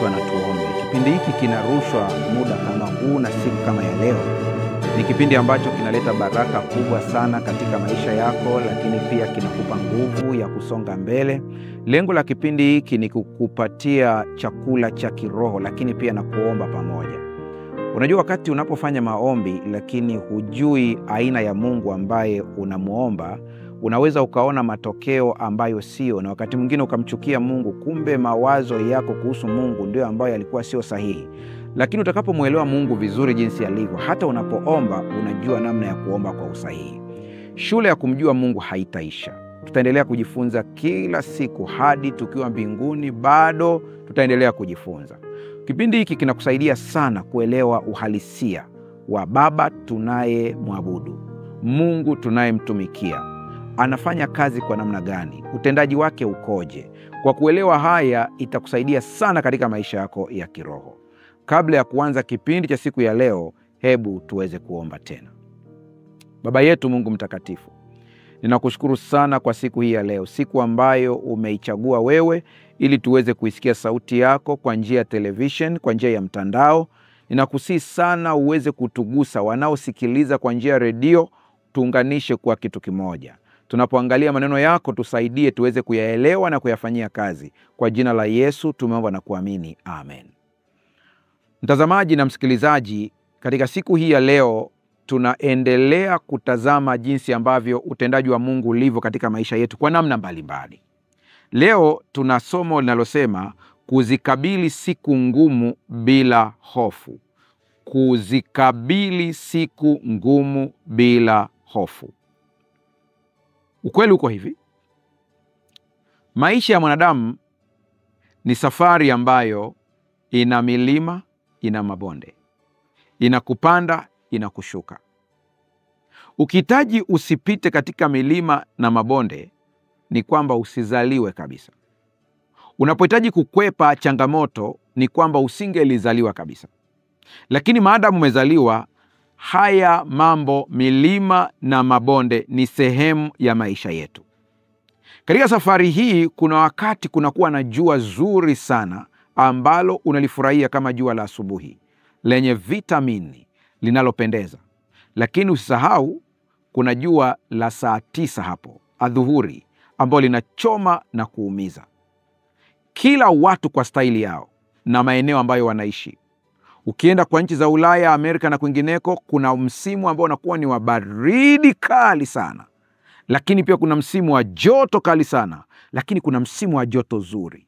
anaitwa Na Tuombe. Kipindi hiki kinarushwa muda kama huu na siku kama ya leo. Ni kipindi ambacho kinaleta baraka kubwa sana katika maisha yako, lakini pia kinakupa nguvu ya kusonga mbele. Lengo la kipindi hiki ni kukupatia chakula cha kiroho, lakini pia na kuomba pamoja. Unajua, wakati unapofanya maombi lakini hujui aina ya Mungu ambaye unamuomba, unaweza ukaona matokeo ambayo sio, na wakati mwingine ukamchukia Mungu, kumbe mawazo yako kuhusu Mungu ndio ambayo yalikuwa sio sahihi. Lakini utakapomuelewa Mungu vizuri jinsi alivyo, hata unapoomba unajua namna ya kuomba kwa usahihi. Shule ya kumjua Mungu haitaisha. Tutaendelea kujifunza kila siku hadi tukiwa mbinguni, bado tutaendelea kujifunza. Kipindi hiki kinakusaidia sana kuelewa uhalisia wa Baba tunayemwabudu, Mungu tunayemtumikia. Anafanya kazi kwa namna gani? Utendaji wake ukoje? Kwa kuelewa haya, itakusaidia sana katika maisha yako ya kiroho. Kabla ya kuanza kipindi cha siku ya leo, hebu tuweze kuomba tena. Baba yetu Mungu mtakatifu, ninakushukuru sana kwa siku hii ya leo, siku ambayo umeichagua wewe ili tuweze kuisikia sauti yako kwa njia ya television, kwa njia ya mtandao. Ninakusihi sana uweze kutugusa wanaosikiliza kwa njia ya redio, tuunganishe kwa kitu kimoja. Tunapoangalia maneno yako, tusaidie tuweze kuyaelewa na kuyafanyia kazi. Kwa jina la Yesu tumeomba na kuamini, amen. Mtazamaji na msikilizaji, katika siku hii ya leo tunaendelea kutazama jinsi ambavyo utendaji wa Mungu ulivyo katika maisha yetu kwa namna mbalimbali. Leo tuna somo linalosema kuzikabili siku ngumu bila hofu. Kuzikabili siku ngumu bila hofu. Ukweli uko hivi: maisha ya mwanadamu ni safari ambayo ina milima, ina mabonde, ina kupanda, ina kushuka. Ukihitaji usipite katika milima na mabonde, ni kwamba usizaliwe kabisa. Unapohitaji kukwepa changamoto, ni kwamba usingelizaliwa kabisa. Lakini maadamu umezaliwa, haya mambo, milima na mabonde, ni sehemu ya maisha yetu. Katika safari hii kuna wakati kunakuwa na jua zuri sana ambalo unalifurahia kama jua la asubuhi lenye vitamini linalopendeza. Lakini usisahau kuna jua la saa 9 hapo adhuhuri ambalo linachoma na kuumiza. Kila watu kwa staili yao na maeneo ambayo wanaishi. Ukienda kwa nchi za Ulaya, Amerika na kwingineko, kuna msimu ambao unakuwa ni wa baridi kali sana. Lakini pia kuna msimu wa joto kali sana, lakini kuna msimu wa joto zuri.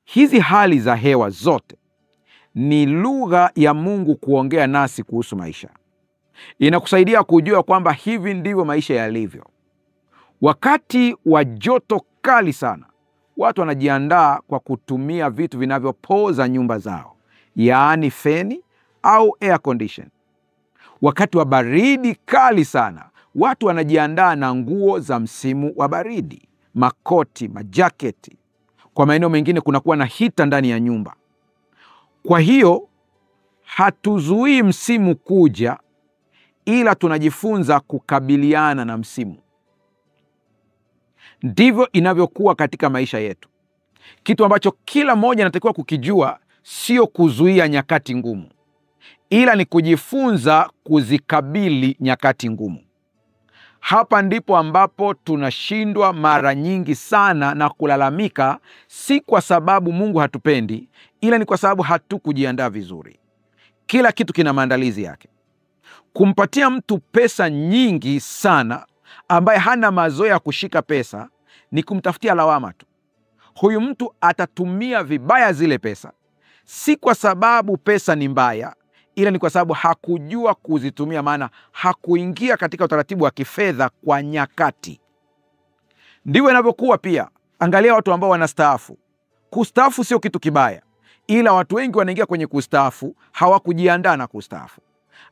Hizi hali za hewa zote ni lugha ya Mungu kuongea nasi kuhusu maisha. Inakusaidia kujua kwamba hivi ndivyo maisha yalivyo. Wakati wa joto kali sana, watu wanajiandaa kwa kutumia vitu vinavyopoza nyumba zao, yaani feni au air condition. Wakati wa baridi kali sana, watu wanajiandaa na nguo za msimu wa baridi, makoti, majaketi. Kwa maeneo mengine kunakuwa na hita ndani ya nyumba. Kwa hiyo hatuzuii msimu kuja, ila tunajifunza kukabiliana na msimu. Ndivyo inavyokuwa katika maisha yetu. Kitu ambacho kila mmoja anatakiwa kukijua, sio kuzuia nyakati ngumu, ila ni kujifunza kuzikabili nyakati ngumu. Hapa ndipo ambapo tunashindwa mara nyingi sana na kulalamika, si kwa sababu Mungu hatupendi, ila ni kwa sababu hatukujiandaa vizuri. Kila kitu kina maandalizi yake. Kumpatia mtu pesa nyingi sana ambaye hana mazoea ya kushika pesa ni kumtafutia lawama tu. Huyu mtu atatumia vibaya zile pesa, si kwa sababu pesa ni mbaya, ila ni kwa sababu hakujua kuzitumia, maana hakuingia katika utaratibu wa kifedha kwa nyakati. Ndivyo inavyokuwa pia. Angalia watu ambao wanastaafu. Kustaafu sio kitu kibaya, ila watu wengi wanaingia kwenye kustaafu hawakujiandaa na kustaafu.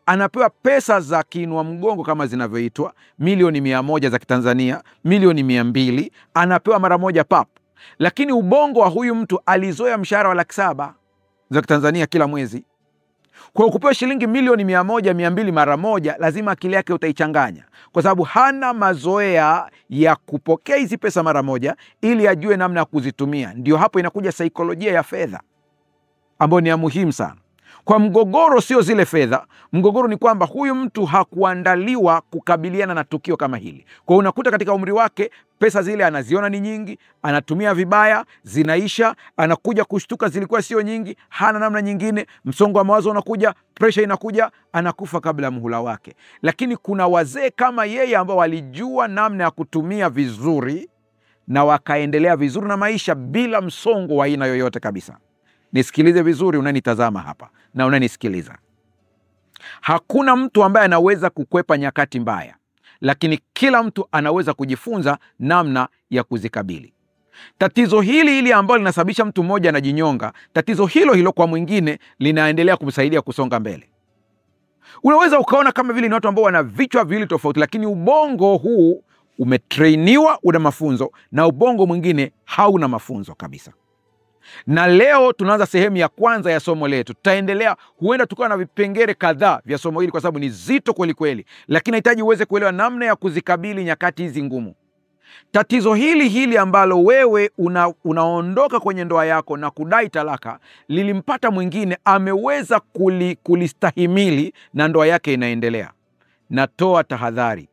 Anapewa pesa za kiinua mgongo kama zinavyoitwa, milioni 100 za Kitanzania, milioni 200, anapewa mara moja pap. Lakini ubongo wa huyu mtu alizoea mshahara wa 700,000 za Kitanzania kila mwezi. Kwa kupewa shilingi milioni 100, 200 mara moja, lazima akili yake utaichanganya, kwa sababu hana mazoea ya kupokea hizi pesa mara moja ili ajue namna ya kuzitumia. Ndio hapo inakuja saikolojia ya fedha. ambayo ni ya muhimu sana. Kwa mgogoro sio zile fedha, mgogoro ni kwamba huyu mtu hakuandaliwa kukabiliana na tukio kama hili. Kwa hiyo unakuta katika umri wake pesa zile anaziona ni nyingi, anatumia vibaya, zinaisha, anakuja kushtuka zilikuwa sio nyingi, hana namna nyingine, msongo wa mawazo unakuja, pressure inakuja, anakufa kabla ya muhula wake. Lakini kuna wazee kama yeye ambao walijua namna ya kutumia vizuri na wakaendelea vizuri na maisha bila msongo wa aina yoyote kabisa. Nisikilize vizuri, unanitazama hapa na unanisikiliza. Hakuna mtu ambaye anaweza kukwepa nyakati mbaya, lakini kila mtu anaweza kujifunza namna ya kuzikabili. Tatizo hili ambalo linasababisha mtu mmoja anajinyonga, tatizo hilo kwa mwingine linaendelea kumsaidia kusonga mbele. Unaweza ukaona kama vile ni watu ambao wana vichwa viwili tofauti, lakini ubongo huu umetrainiwa, una mafunzo, na ubongo mwingine hauna mafunzo kabisa. Na leo tunaanza sehemu ya kwanza ya somo letu. Tutaendelea, huenda tukawa na vipengele kadhaa vya somo hili kwa sababu ni zito kweli kweli, lakini nahitaji uweze kuelewa namna ya kuzikabili nyakati hizi ngumu. Tatizo hili ambalo wewe unaondoka kwenye ndoa yako na kudai talaka, lilimpata mwingine, ameweza kulistahimili na ndoa yake inaendelea. Natoa tahadhari,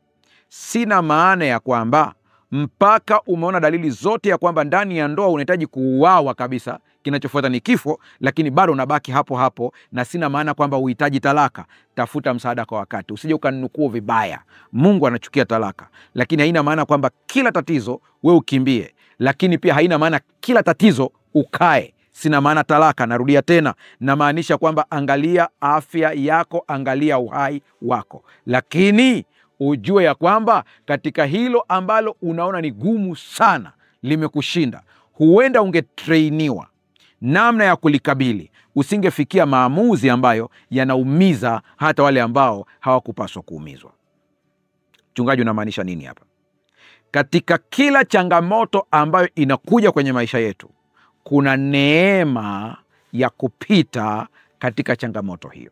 sina maana ya kwamba mpaka umeona dalili zote ya kwamba ndani ya ndoa unahitaji kuuawa kabisa, kinachofuata ni kifo, lakini bado unabaki hapo hapo. Na sina maana kwamba uhitaji talaka. Tafuta msaada kwa wakati, usije ukanukuu vibaya. Mungu anachukia talaka, lakini haina maana kwamba kila tatizo we ukimbie, lakini pia haina maana kila tatizo ukae. Sina maana talaka, narudia tena, namaanisha kwamba angalia afya yako, angalia uhai wako, lakini ujue ya kwamba katika hilo ambalo unaona ni gumu sana, limekushinda, huenda ungetrainiwa namna ya kulikabili, usingefikia maamuzi ambayo yanaumiza hata wale ambao hawakupaswa kuumizwa. Mchungaji, unamaanisha nini hapa? Katika kila changamoto ambayo inakuja kwenye maisha yetu, kuna neema ya kupita katika changamoto hiyo.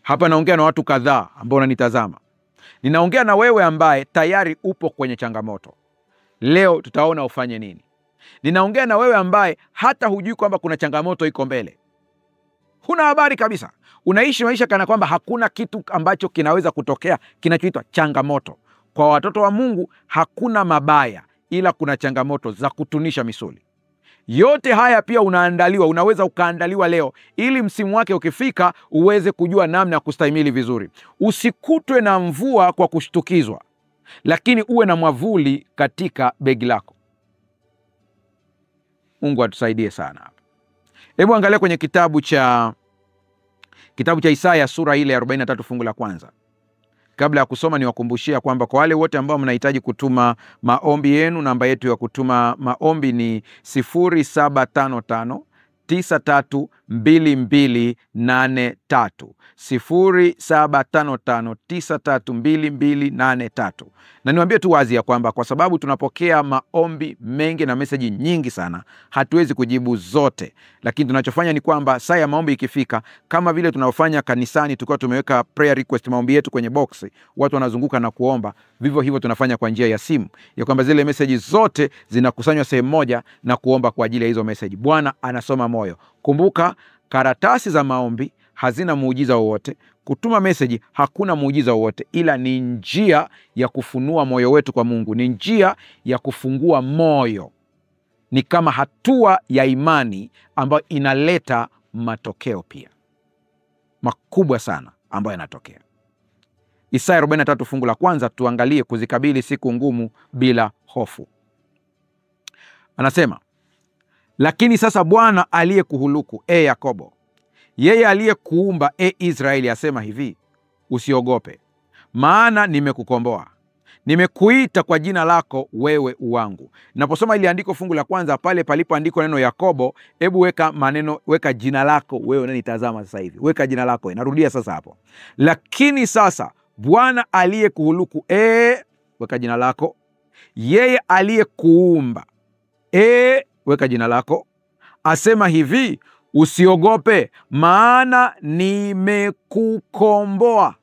Hapa naongea na watu kadhaa ambao wananitazama. Ninaongea na wewe ambaye tayari upo kwenye changamoto. Leo tutaona ufanye nini. Ninaongea na wewe ambaye hata hujui kwamba kuna changamoto iko mbele. Huna habari kabisa. Unaishi maisha kana kwamba hakuna kitu ambacho kinaweza kutokea kinachoitwa changamoto. Kwa watoto wa Mungu hakuna mabaya, ila kuna changamoto za kutunisha misuli. Yote haya pia unaandaliwa, unaweza ukaandaliwa leo ili msimu wake ukifika uweze kujua namna ya kustahimili vizuri. Usikutwe na mvua kwa kushtukizwa, lakini uwe na mwavuli katika begi lako. Mungu atusaidie sana hapa. Hebu angalia kwenye kitabu cha Isaya sura ile ya 43 fungu la kwanza. Kabla ya kusoma niwakumbushia kwamba kwa wale wote ambao mnahitaji kutuma maombi yenu, namba yetu ya kutuma maombi ni 0755 932283 0755932283. Na niwaambie tu wazi ya kwamba kwa sababu tunapokea maombi mengi na meseji nyingi sana, hatuwezi kujibu zote, lakini tunachofanya ni kwamba saa ya maombi ikifika, kama vile tunaofanya kanisani tukiwa tumeweka prayer request, maombi yetu kwenye box, watu wanazunguka na kuomba, vivyo hivyo tunafanya kwa njia ya simu, ya kwamba zile meseji zote zinakusanywa sehemu moja na kuomba kwa ajili ya hizo meseji. Bwana anasoma moyo. Kumbuka, karatasi za maombi hazina muujiza wowote. Kutuma meseji hakuna muujiza wowote, ila ni njia ya kufunua moyo wetu kwa Mungu, ni njia ya kufungua moyo. Ni kama hatua ya imani ambayo inaleta matokeo pia makubwa sana ambayo yanatokea. Isaya 43 fungu la kwanza, tuangalie kuzikabili siku ngumu bila hofu. Anasema, lakini sasa Bwana aliyekuhuluku, Yakobo, yeye aliyekuumba, Israeli, asema hivi, usiogope, maana nimekukomboa. Nimekuita kwa jina lako, wewe uwangu. Naposoma ili andiko fungu la kwanza, pale palipoandiko neno Yakobo, hebu weka jina lako wewe unanitazama sasa hivi. Weka jina lako. Narudia sasa hapo. Lakini sasa Bwana aliyekuhuluku, weka jina lako. Yeye aliyekuumba, weka jina lako, asema hivi, usiogope, maana nimekukomboa.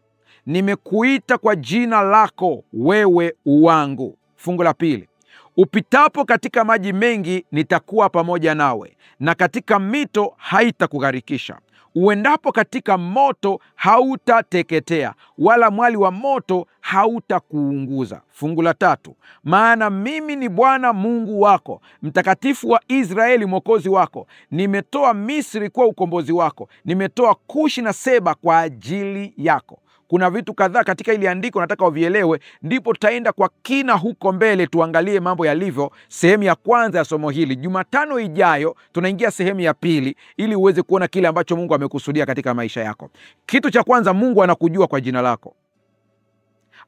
Nimekuita kwa jina lako, wewe uwangu. Fungu la pili, Upitapo katika maji mengi, nitakuwa pamoja nawe, na katika mito haitakugharikisha. Uendapo katika moto, hautateketea, wala mwali wa moto hautakuunguza. Fungu la 3, maana mimi ni Bwana Mungu wako, mtakatifu wa Israeli mwokozi wako. Nimetoa Misri kuwa ukombozi wako, nimetoa Kushi na Seba kwa ajili yako. Kuna vitu kadhaa katika ili andiko nataka uvielewe, ndipo tutaenda kwa kina huko mbele, tuangalie mambo yalivyo. Sehemu ya kwanza ya somo hili. Jumatano ijayo tunaingia sehemu ya pili, ili uweze kuona kile ambacho Mungu amekusudia katika maisha yako. Kitu cha kwanza, Mungu anakujua kwa jina lako.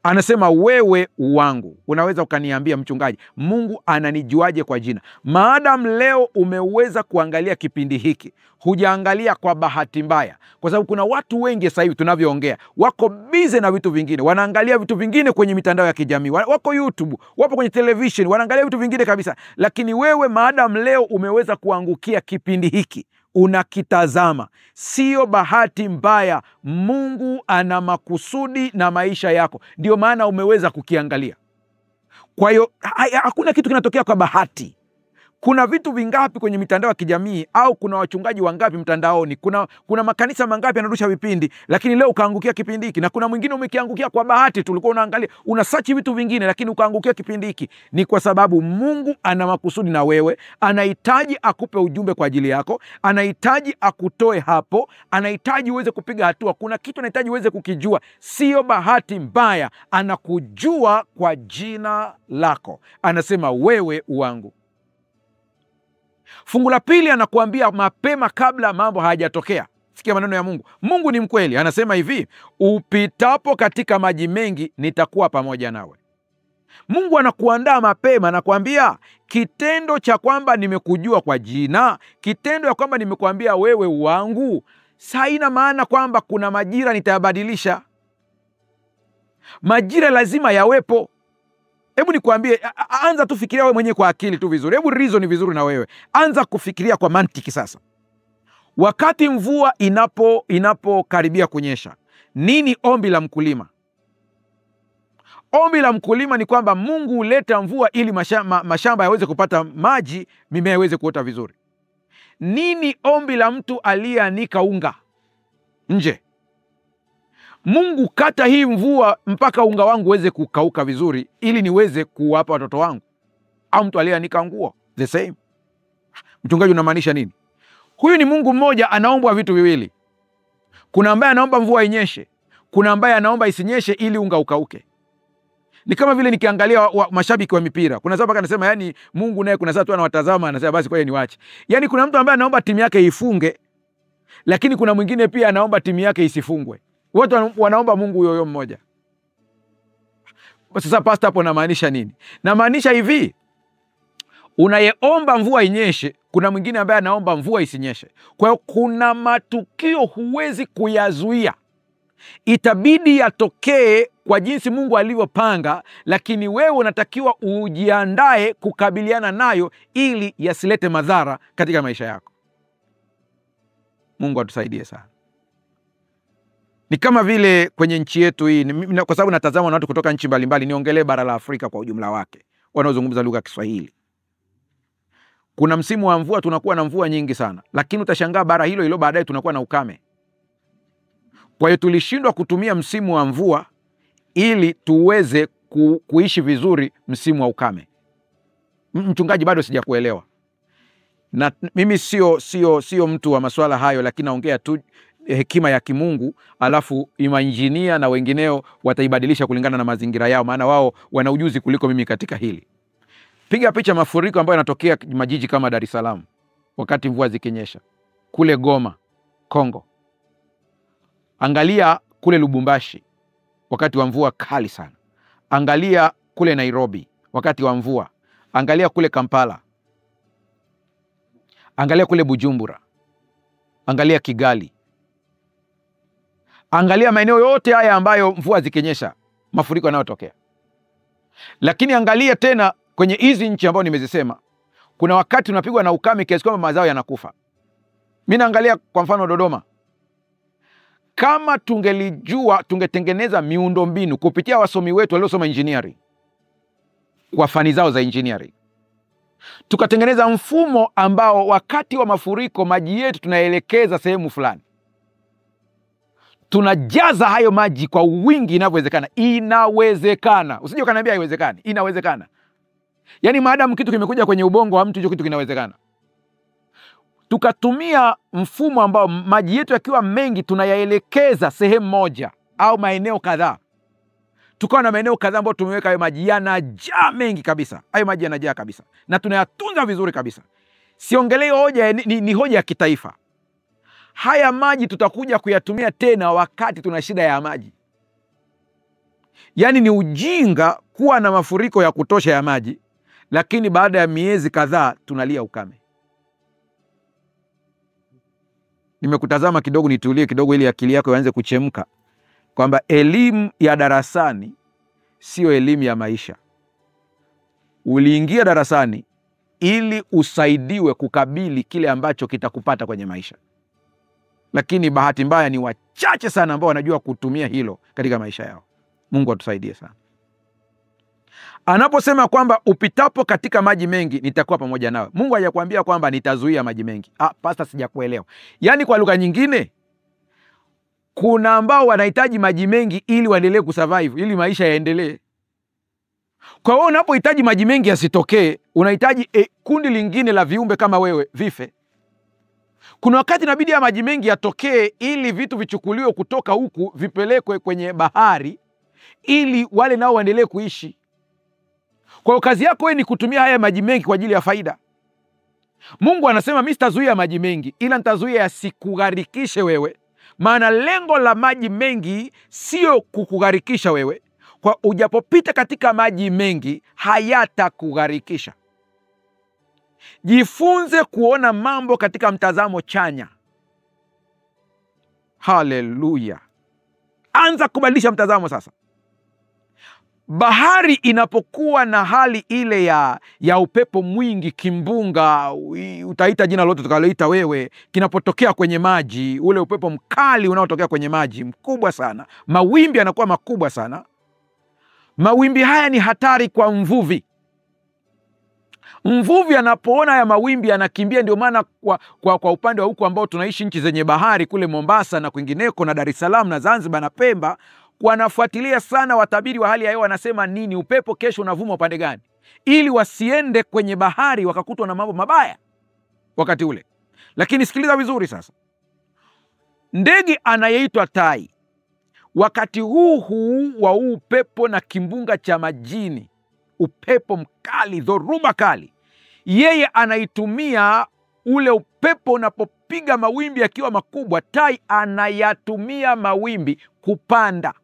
Anasema wewe wangu. Unaweza ukaniambia, mchungaji, Mungu ananijuaje kwa jina? Maadamu leo umeweza kuangalia kipindi hiki, hujaangalia kwa bahati mbaya, kwa sababu kuna watu wengi sasa hivi tunavyoongea wako bize na vitu vingine, wanaangalia vitu vingine kwenye mitandao ya kijamii, wako YouTube, wapo kwenye television, wanaangalia vitu vingine kabisa. Lakini wewe, maadamu leo umeweza kuangukia kipindi hiki, unakitazama, sio bahati mbaya. Mungu ana makusudi na maisha yako, ndio maana umeweza kukiangalia. Kwa hiyo hakuna kitu kinatokea kwa bahati. Kuna vitu vingapi kwenye mitandao ya kijamii, au kuna wachungaji wangapi mtandaoni, kuna makanisa mangapi yanarusha vipindi, lakini leo ukaangukia kipindi hiki. Na kuna mwingine umekiangukia kwa bahati tu, ulikuwa unaangalia, una search vitu vingine, lakini ukaangukia kipindi hiki. Ni kwa sababu Mungu ana makusudi na wewe, anahitaji akupe ujumbe kwa ajili yako, anahitaji akutoe hapo, anahitaji uweze kupiga hatua. Kuna kitu anahitaji uweze kukijua, sio bahati mbaya. Anakujua kwa jina lako, anasema wewe wangu. Fungu la pili, anakuambia mapema kabla mambo hayajatokea. Sikia maneno ya Mungu. Mungu ni mkweli, anasema hivi, upitapo katika maji mengi, nitakuwa pamoja nawe. Mungu anakuandaa mapema, anakuambia kitendo cha kwamba nimekujua kwa jina, kitendo ya kwamba nimekuambia wewe wangu, haina maana kwamba kuna majira nitayabadilisha. Majira lazima yawepo. Hebu nikwambie, anza tu fikiria wewe mwenyewe kwa akili tu vizuri. Hebu reason vizuri na wewe. Anza kufikiria kwa mantiki sasa. Wakati mvua inapokaribia kunyesha, nini ombi la mkulima? Ombi la mkulima ni kwamba Mungu huleta mvua ili mashamba yaweze kupata maji, mimea iweze kuota vizuri. Nini ombi la mtu aliyeanika unga nje? Mungu, kata hii mvua mpaka unga wangu uweze kukauka vizuri, ili niweze kuwapa watoto wangu. Au mtu aliyeanika nguo, the same. Mchungaji, unamaanisha nini? Huyu ni Mungu mmoja, anaomba vitu viwili. Kuna ambaye anaomba mvua inyeshe, kuna ambaye anaomba isinyeshe ili unga ukauke. Ni kama vile nikiangalia mashabiki wa mipira. Kuna sababu anasema, yani Mungu naye kuna saa tu anawatazama, anasema basi kwa hiyo niwache. Yani kuna mtu ambaye anaomba timu yake ifunge, lakini kuna mwingine pia anaomba timu yake isifungwe. Wote wanaomba Mungu huyo mmoja. Sasa pastor, hapo namaanisha nini? Namaanisha hivi, unayeomba mvua inyeshe, kuna mwingine ambaye anaomba mvua isinyeshe. Kwa hiyo kuna matukio huwezi kuyazuia, itabidi yatokee kwa jinsi Mungu alivyopanga, lakini wewe unatakiwa ujiandae kukabiliana nayo ili yasilete madhara katika maisha yako. Mungu atusaidie sana. Ni kama vile kwenye nchi yetu hii, kwa sababu natazama na watu kutoka nchi mbalimbali, niongelee bara la Afrika kwa ujumla wake, wanaozungumza lugha ya Kiswahili. Kuna msimu wa mvua, tunakuwa na mvua nyingi sana, lakini utashangaa bara hilo baadaye tunakuwa na ukame. Kwa hiyo tulishindwa kutumia msimu wa mvua ili tuweze kuishi vizuri msimu wa ukame. Mchungaji, bado sijakuelewa. Na mimi sio mtu wa masuala hayo, lakini naongea tu hekima ya kimungu, alafu imainjinia na wengineo wataibadilisha kulingana na mazingira yao, maana wao wana ujuzi kuliko mimi katika hili. Piga picha mafuriko ambayo yanatokea majiji kama Dar es Salaam wakati mvua zikinyesha, kule Goma, Kongo. Angalia kule Lubumbashi wakati wa mvua kali sana. Angalia kule Nairobi wakati wa mvua. Angalia kule Kampala. Angalia kule Bujumbura. Angalia Kigali. Angalia maeneo yote haya ambayo mvua zikinyesha mafuriko yanayotokea. Lakini angalia tena kwenye hizi nchi ambazo nimezisema, kuna wakati tunapigwa na ukame kiasi kwamba mazao yanakufa. Mimi naangalia kwa mfano Dodoma. Kama tungelijua, tungetengeneza miundombinu kupitia wasomi wetu waliosoma engineering, kwa fani zao za engineering. Tukatengeneza mfumo ambao wakati wa mafuriko maji yetu tunaelekeza sehemu fulani. Tunajaza hayo maji kwa wingi inavyowezekana. Inawezekana. Usije ukaniambia haiwezekani. Inawezekana. Yaani maadamu kitu kimekuja kwenye ubongo wa mtu, hicho kitu kinawezekana. Tukatumia mfumo ambao maji yetu yakiwa mengi tunayaelekeza sehemu moja au maeneo kadhaa. Tukawa na maeneo kadhaa ambayo tumeweka hayo maji yanajaa mengi kabisa. Hayo maji yanajaa kabisa. Na tunayatunza vizuri kabisa. Siongelee hoja, ni hoja ya kitaifa. Haya maji tutakuja kuyatumia tena wakati tuna shida ya maji. Yaani ni ujinga kuwa na mafuriko ya kutosha ya maji, lakini baada ya miezi kadhaa tunalia ukame. Nimekutazama kidogo, nitulie kidogo ili akili yako ianze kuchemka kwamba elimu ya darasani sio elimu ya maisha. Uliingia darasani ili usaidiwe kukabili kile ambacho kitakupata kwenye maisha. Lakini bahati mbaya ni wachache sana ambao wanajua kutumia hilo katika maisha yao. Mungu atusaidie sana. Anaposema kwamba upitapo katika maji mengi nitakuwa pamoja nawe, Mungu hajakuambia kwamba nitazuia maji mengi. Pastor, sijakuelewa. Yaani kwa lugha nyingine, kuna ambao wanahitaji maji mengi ili waendelee kusurvive, ili maisha yaendelee. Kwa hiyo unapohitaji maji mengi yasitokee, unahitaji kundi lingine la viumbe kama wewe vife. Kuna wakati inabidi ya maji mengi yatokee ili vitu vichukuliwe kutoka huku vipelekwe kwenye bahari ili wale nao waendelee kuishi. Kwa hiyo kazi yako wewe ni kutumia haya maji mengi kwa ajili ya faida. Mungu anasema mimi sitazuia maji mengi, ila nitazuia yasikugharikishe wewe. Maana lengo la maji mengi sio kukugharikisha wewe. Kwa ujapopita katika maji mengi hayatakugharikisha. Jifunze kuona mambo katika mtazamo chanya. Haleluya. Anza kubadilisha mtazamo sasa. Bahari inapokuwa na hali ile ya upepo mwingi, kimbunga, utaita jina lote tukaloita wewe, kinapotokea kwenye maji, ule upepo mkali unaotokea kwenye maji mkubwa sana, mawimbi yanakuwa makubwa sana. Mawimbi haya ni hatari kwa mvuvi. Mvuvi anapoona ya mawimbi anakimbia. Ndio maana kwa upande wa huku ambao tunaishi nchi zenye bahari, kule Mombasa na kwingineko na Dar es Salaam na Zanzibar na Pemba, wanafuatilia sana watabiri wa hali ya hewa, wanasema nini, upepo kesho unavuma upande gani, ili wasiende kwenye bahari wakakutwa na mambo mabaya wakati ule. Lakini sikiliza vizuri sasa. Ndege anayeitwa tai, wakati huu wa upepo na kimbunga cha majini, upepo mkali, dhoruba kali, yeye anaitumia ule upepo unapopiga mawimbi yakiwa makubwa, tai anayatumia mawimbi kupanda.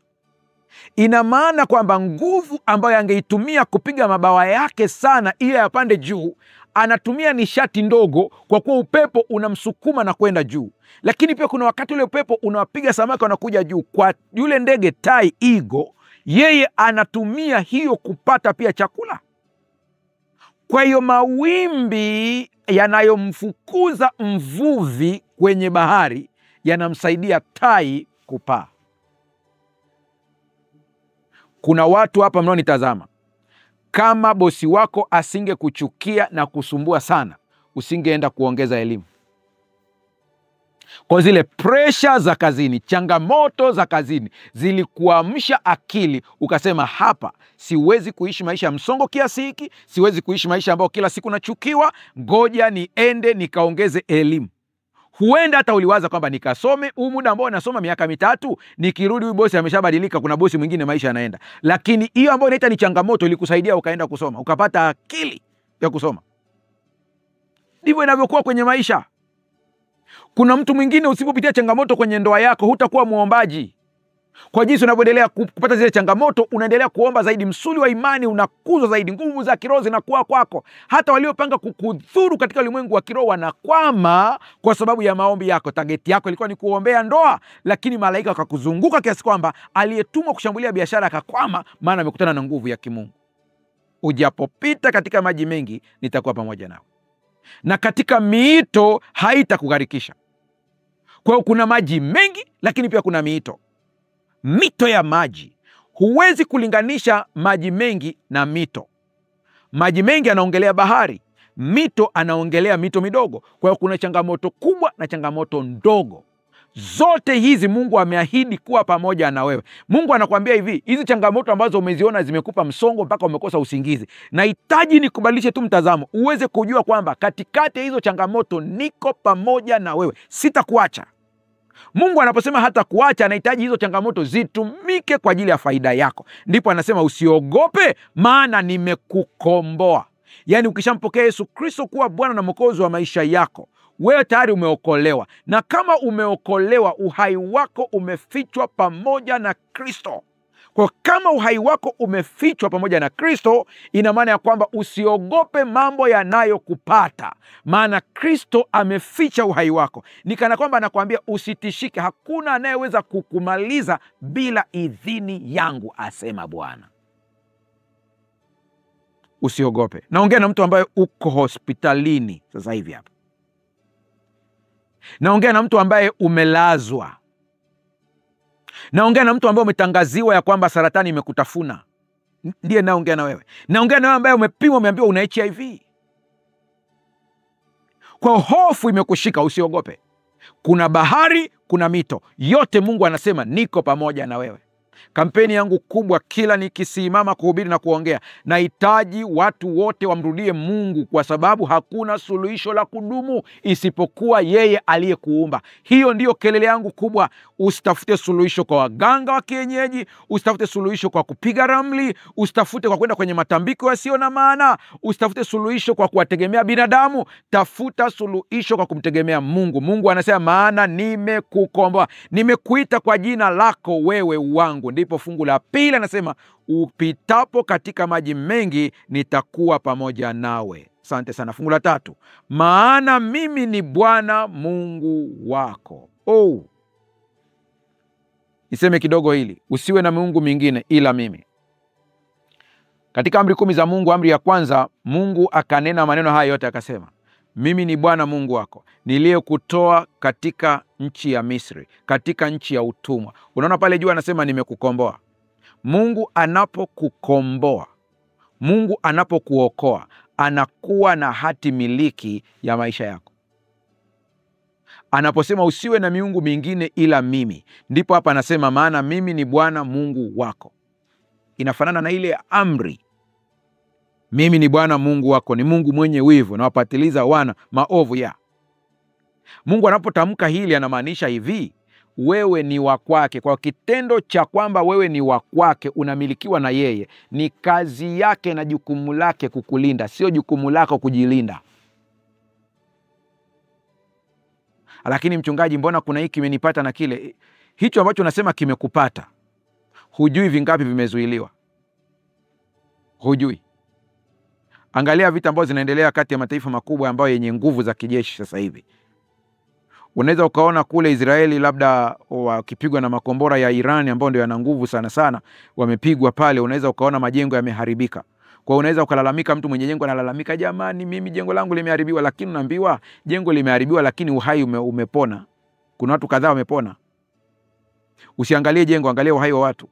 Ina maana kwamba nguvu ambayo angeitumia kupiga mabawa yake sana ili yapande juu, anatumia nishati ndogo kwa kuwa upepo unamsukuma na kwenda juu. Lakini pia kuna wakati ule upepo unawapiga samaki wanakuja juu. Kwa yule ndege tai eagle, yeye anatumia hiyo kupata pia chakula. Kwa hiyo mawimbi yanayomfukuza mvuvi kwenye bahari yanamsaidia tai kupaa. Kuna watu hapa mnaonitazama, kama bosi wako asinge kuchukia na kusumbua sana, usingeenda kuongeza elimu. Kwa zile pressure za kazini, changamoto za kazini zilikuamsha akili, ukasema hapa siwezi kuishi maisha ya msongo kiasi hiki, siwezi kuishi maisha ambayo kila siku nachukiwa, ngoja niende nikaongeze elimu. Huenda hata uliwaza kwamba nikasome huu muda ambao nasoma miaka 3, nikirudi huyu bosi ameshabadilika, kuna bosi mwingine maisha yanaenda. Lakini hiyo ambayo inaita ni changamoto ilikusaidia ukaenda kusoma, ukapata akili ya kusoma. Ndivyo inavyokuwa kwenye maisha. Kuna mtu mwingine usipopitia changamoto kwenye ndoa yako hutakuwa muombaji. Kwa jinsi unavyoendelea kupata zile changamoto, unaendelea kuomba zaidi, msuli wa imani unakuzwa zaidi, nguvu za kiroho zinakuwa kwako. Hata waliopanga kukudhuru katika ulimwengu wa kiroho wanakwama kwa sababu ya maombi yako. Target yako ilikuwa ni kuombea ndoa, lakini malaika wakakuzunguka kiasi kwamba aliyetumwa kushambulia biashara akakwama, maana amekutana na nguvu ya kimungu. Ujapopita katika maji mengi nitakuwa pamoja nawe, na katika miito haitakugharikisha. Kwa hiyo kuna maji mengi, lakini pia kuna miito. Mito ya maji, huwezi kulinganisha maji mengi na mito. Maji mengi anaongelea bahari, mito anaongelea mito midogo. Kwa hiyo kuna changamoto kubwa na changamoto ndogo. Zote hizi Mungu ameahidi kuwa pamoja na wewe. Mungu anakuambia hivi, hizi changamoto ambazo umeziona zimekupa msongo mpaka umekosa usingizi, nahitaji nikubadilishe tu mtazamo, uweze kujua kwamba katikati ya hizo changamoto niko pamoja na wewe, sitakuacha. Mungu anaposema hata kuacha, anahitaji hizo changamoto zitumike kwa ajili ya faida yako. Ndipo anasema usiogope, maana nimekukomboa. Yaani ukishampokea Yesu Kristo kuwa Bwana na Mwokozi wa maisha yako, wewe tayari umeokolewa. Na kama umeokolewa, uhai wako umefichwa pamoja na Kristo. Kwa kama uhai wako umefichwa pamoja na Kristo, ina maana ya kwamba usiogope mambo yanayokupata, maana Kristo ameficha uhai wako. Ni kana kwamba anakuambia usitishike, hakuna anayeweza kukumaliza bila idhini yangu, asema Bwana. Usiogope. Naongea na mtu ambaye uko hospitalini sasa hivi hapa. Naongea na mtu ambaye umelazwa. Naongea na mtu ambaye umetangaziwa ya kwamba saratani imekutafuna. Ndiye naongea na wewe. Naongea na wewe ambaye umepimwa, umeambiwa una HIV. Kwa hofu imekushika, usiogope. Kuna bahari, kuna mito. Yote Mungu anasema niko pamoja na wewe. Kampeni yangu kubwa, kila nikisimama kuhubiri na kuongea, nahitaji watu wote wamrudie Mungu, kwa sababu hakuna suluhisho la kudumu isipokuwa yeye aliyekuumba. Hiyo ndiyo kelele yangu kubwa. Usitafute suluhisho kwa waganga wa kienyeji, usitafute suluhisho kwa kupiga ramli, usitafute kwa kwenda kwenye matambiko yasiyo na maana, usitafute suluhisho kwa kuwategemea binadamu. Tafuta suluhisho kwa kumtegemea Mungu. Mungu anasema, maana nimekukomboa, nimekuita kwa jina lako wewe wangu. Ndipo fungu la pili anasema, upitapo katika maji mengi nitakuwa pamoja nawe. Asante sana. Fungu la tatu, maana mimi ni Bwana Mungu wako. Niseme kidogo hili, usiwe na miungu mingine ila mimi. Katika amri 10 za Mungu, amri ya kwanza, Mungu akanena maneno haya yote akasema, mimi ni Bwana Mungu wako niliyekutoa katika nchi ya Misri, katika nchi ya utumwa. Unaona pale juu anasema nimekukomboa. Mungu anapokukomboa, Mungu anapokuokoa, anakuwa na hati miliki ya maisha yako. Anaposema usiwe na miungu mingine ila mimi, ndipo hapa anasema, maana mimi ni Bwana Mungu wako. Inafanana na ile amri, mimi ni Bwana Mungu wako, ni Mungu mwenye wivu na wapatiliza wana maovu ya. Mungu anapotamka hili anamaanisha hivi, wewe ni wa kwake. Kwa kitendo cha kwamba wewe ni wa kwake, unamilikiwa na yeye, ni kazi yake na jukumu lake kukulinda, sio jukumu lako kujilinda. Lakini mchungaji, mbona kuna hiki kimenipata na kile? Hicho ambacho unasema kimekupata, hujui vingapi vimezuiliwa. Hujui. Angalia vita ambazo zinaendelea kati ya mataifa makubwa ambayo yenye nguvu za kijeshi sasa hivi. Unaweza ukaona kule Israeli labda wakipigwa na makombora ya Iran ambao ndio yana nguvu sana sana, wamepigwa pale, unaweza ukaona majengo yameharibika. Kwa unaweza ukalalamika, mtu mwenye jengo analalamika, jamani mimi jengo langu limeharibiwa, lakini unaambiwa jengo limeharibiwa lakini uhai umepona. Kuna watu kadhaa wamepona. Usiangalie jengo, angalia uhai wa watu.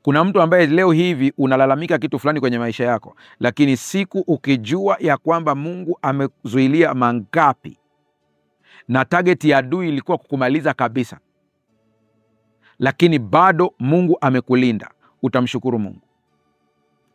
Kuna mtu ambaye leo hivi unalalamika kitu fulani kwenye maisha yako, lakini siku ukijua ya kwamba Mungu amezuilia mangapi na target ya adui ilikuwa kukumaliza kabisa, lakini bado Mungu amekulinda, utamshukuru Mungu.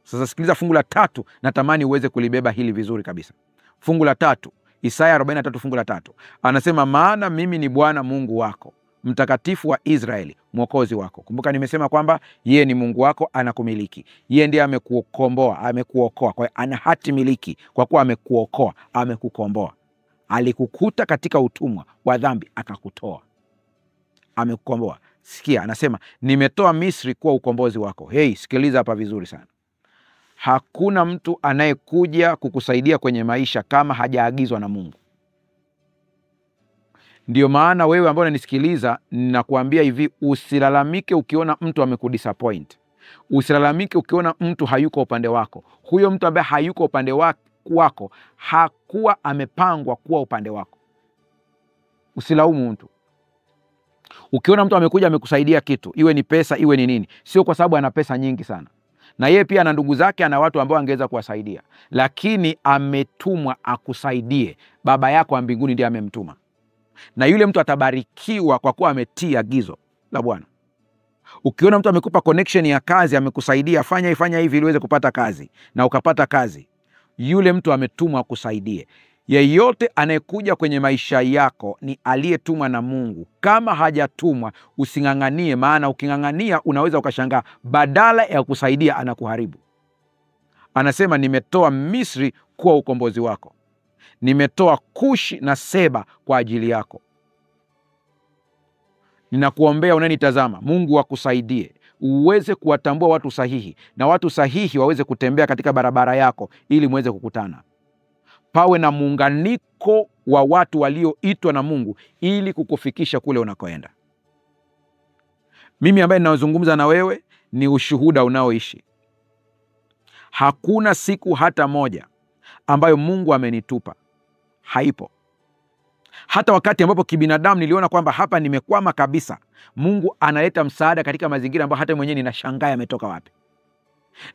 Sasa sikiliza fungu la 3, natamani uweze kulibeba hili vizuri kabisa. Fungu la 3, Isaya 43 fungu la 3. Anasema, maana mimi ni Bwana Mungu wako, mtakatifu wa Israeli, mwokozi wako. Kumbuka nimesema kwamba yeye ni Mungu wako, anakumiliki. Yeye ndiye amekukomboa, amekuokoa. Kwa hiyo ana hati miliki, kwa kuwa amekuokoa, amekukomboa. Alikukuta katika utumwa wa dhambi akakutoa, amekukomboa. Sikia, anasema nimetoa Misri kuwa ukombozi wako. Hey, sikiliza hapa vizuri sana. Hakuna mtu anayekuja kukusaidia kwenye maisha kama hajaagizwa na Mungu. Ndio maana wewe ambao unanisikiliza, ninakuambia hivi, usilalamike ukiona mtu amekudisappoint. Usilalamike ukiona mtu hayuko upande wako. Huyo mtu ambaye hayuko upande wako hakuwa amepangwa kuwa upande wako. Usilaumu mtu. Ukiona mtu amekuja amekusaidia kitu, iwe ni pesa, iwe ni nini, sio kwa sababu ana pesa nyingi sana. na yeye pia ana ndugu zake, ana watu ambao angeweza kuwasaidia, lakini ametumwa akusaidie. Baba yako wa mbinguni ndiye amemtuma, na yule mtu atabarikiwa kwa kuwa ametii agizo la Bwana. Ukiona mtu amekupa connection ya kazi, amekusaidia fanya hivi ili uweze kupata kazi, na ukapata kazi, yule mtu ametumwa akusaidie. Yeyote anayekuja kwenye maisha yako ni aliyetumwa na Mungu. Kama hajatumwa, using'ang'anie, maana uking'ang'ania unaweza ukashangaa, badala ya kusaidia anakuharibu. Anasema, nimetoa Misri kuwa ukombozi wako, nimetoa Kushi na Seba kwa ajili yako. Ninakuombea unanitazama, Mungu akusaidie uweze kuwatambua watu sahihi, na watu sahihi waweze kutembea katika barabara yako ili muweze kukutana. Pawe na muunganiko wa watu walioitwa na Mungu ili kukufikisha kule unakoenda. Mimi ambaye ninazungumza na wewe ni ushuhuda unaoishi. Hakuna siku hata moja ambayo Mungu amenitupa. Haipo. Hata wakati ambapo kibinadamu niliona kwamba hapa nimekwama kabisa, Mungu analeta msaada katika mazingira ambayo hata mwenyewe ninashangaa yametoka wapi.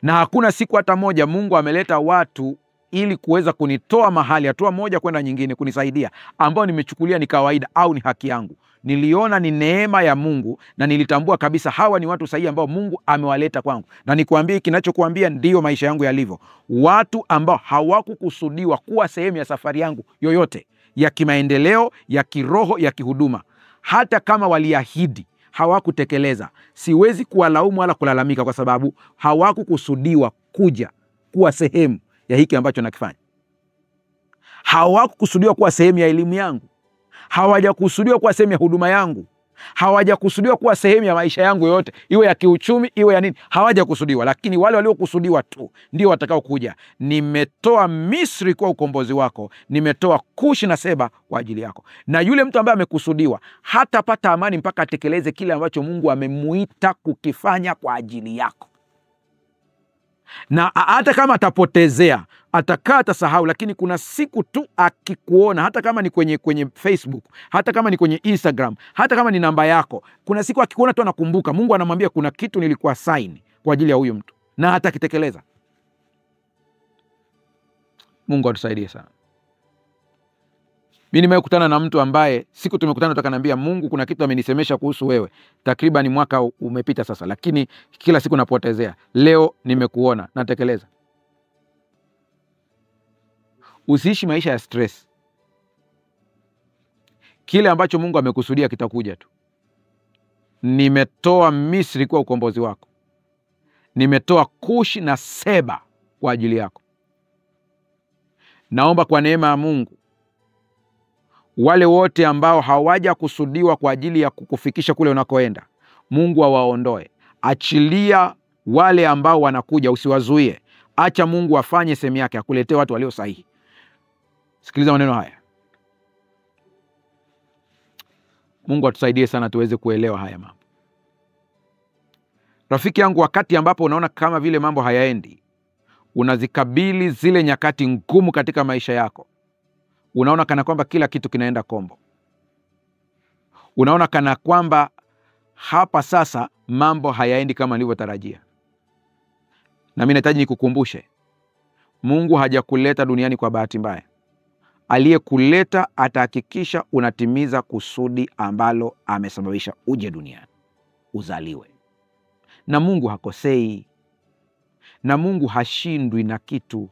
Na hakuna siku hata moja Mungu ameleta watu ili kuweza kunitoa mahali, hatua moja kwenda nyingine, kunisaidia, ambao nimechukulia ni kawaida au ni haki yangu. Niliona ni neema ya Mungu, na nilitambua kabisa hawa ni watu sahihi ambao Mungu amewaleta kwangu. Na nikuambie, kinachokuambia ndiyo maisha yangu yalivyo. Watu ambao hawakukusudiwa kuwa sehemu ya safari yangu yoyote ya kimaendeleo, ya kiroho, ya kihuduma, hata kama waliahidi, hawakutekeleza. Siwezi kuwalaumu wala kulalamika, kwa sababu hawakukusudiwa kuja kuwa sehemu ya hiki ambacho nakifanya. Hawakukusudiwa kuwa sehemu ya elimu yangu, hawajakusudiwa kuwa sehemu ya huduma yangu, hawajakusudiwa kuwa sehemu ya maisha yangu yote, iwe ya kiuchumi, iwe ya nini. Hawajakusudiwa, lakini wale waliokusudiwa tu ndio watakao kuja. Nimetoa Misri kwa ukombozi wako, nimetoa Kushi na Seba kwa ajili yako. Na yule mtu ambaye amekusudiwa hatapata amani mpaka atekeleze kile ambacho Mungu amemuita kukifanya kwa ajili yako. Na hata kama atapotezea, atakaa, atasahau, lakini kuna siku tu akikuona, hata kama ni kwenye Facebook, hata kama ni kwenye Instagram, hata kama ni namba yako, kuna siku akikuona tu anakumbuka. Mungu anamwambia kuna kitu nilikuwa sign kwa ajili ya huyu mtu, na hata kitekeleza. Mungu atusaidie sana. Mimi nimekutana na mtu ambaye siku tumekutana tukaniambia, Mungu kuna kitu amenisemesha kuhusu wewe. Takriban mwaka umepita sasa, lakini kila siku napotezea. Leo nimekuona, natekeleza. Usiishi maisha ya stress. Kile ambacho Mungu amekusudia kitakuja tu. Nimetoa Misri kwa ukombozi wako, nimetoa Kushi na Seba kwa ajili yako. Naomba kwa neema ya Mungu, wale wote ambao hawaja kusudiwa kwa ajili ya kukufikisha kule unakoenda, Mungu awaondoe. Achilia wale ambao wanakuja, usiwazuie. Acha Mungu afanye sehemu yake, akuletee watu walio sahihi. Sikiliza maneno haya. Mungu atusaidie sana tuweze kuelewa haya mambo. Rafiki yangu, wakati ambapo unaona kama vile mambo hayaendi, unazikabili zile nyakati ngumu katika maisha yako, unaona kana kwamba kila kitu kinaenda kombo, unaona kana kwamba hapa sasa mambo hayaendi kama nilivyotarajia, na mimi nahitaji nikukumbushe, Mungu hajakuleta duniani kwa bahati mbaya. Aliyekuleta atahakikisha unatimiza kusudi ambalo amesababisha uje duniani, uzaliwe. Na Mungu hakosei, na Mungu hashindwi na kitu.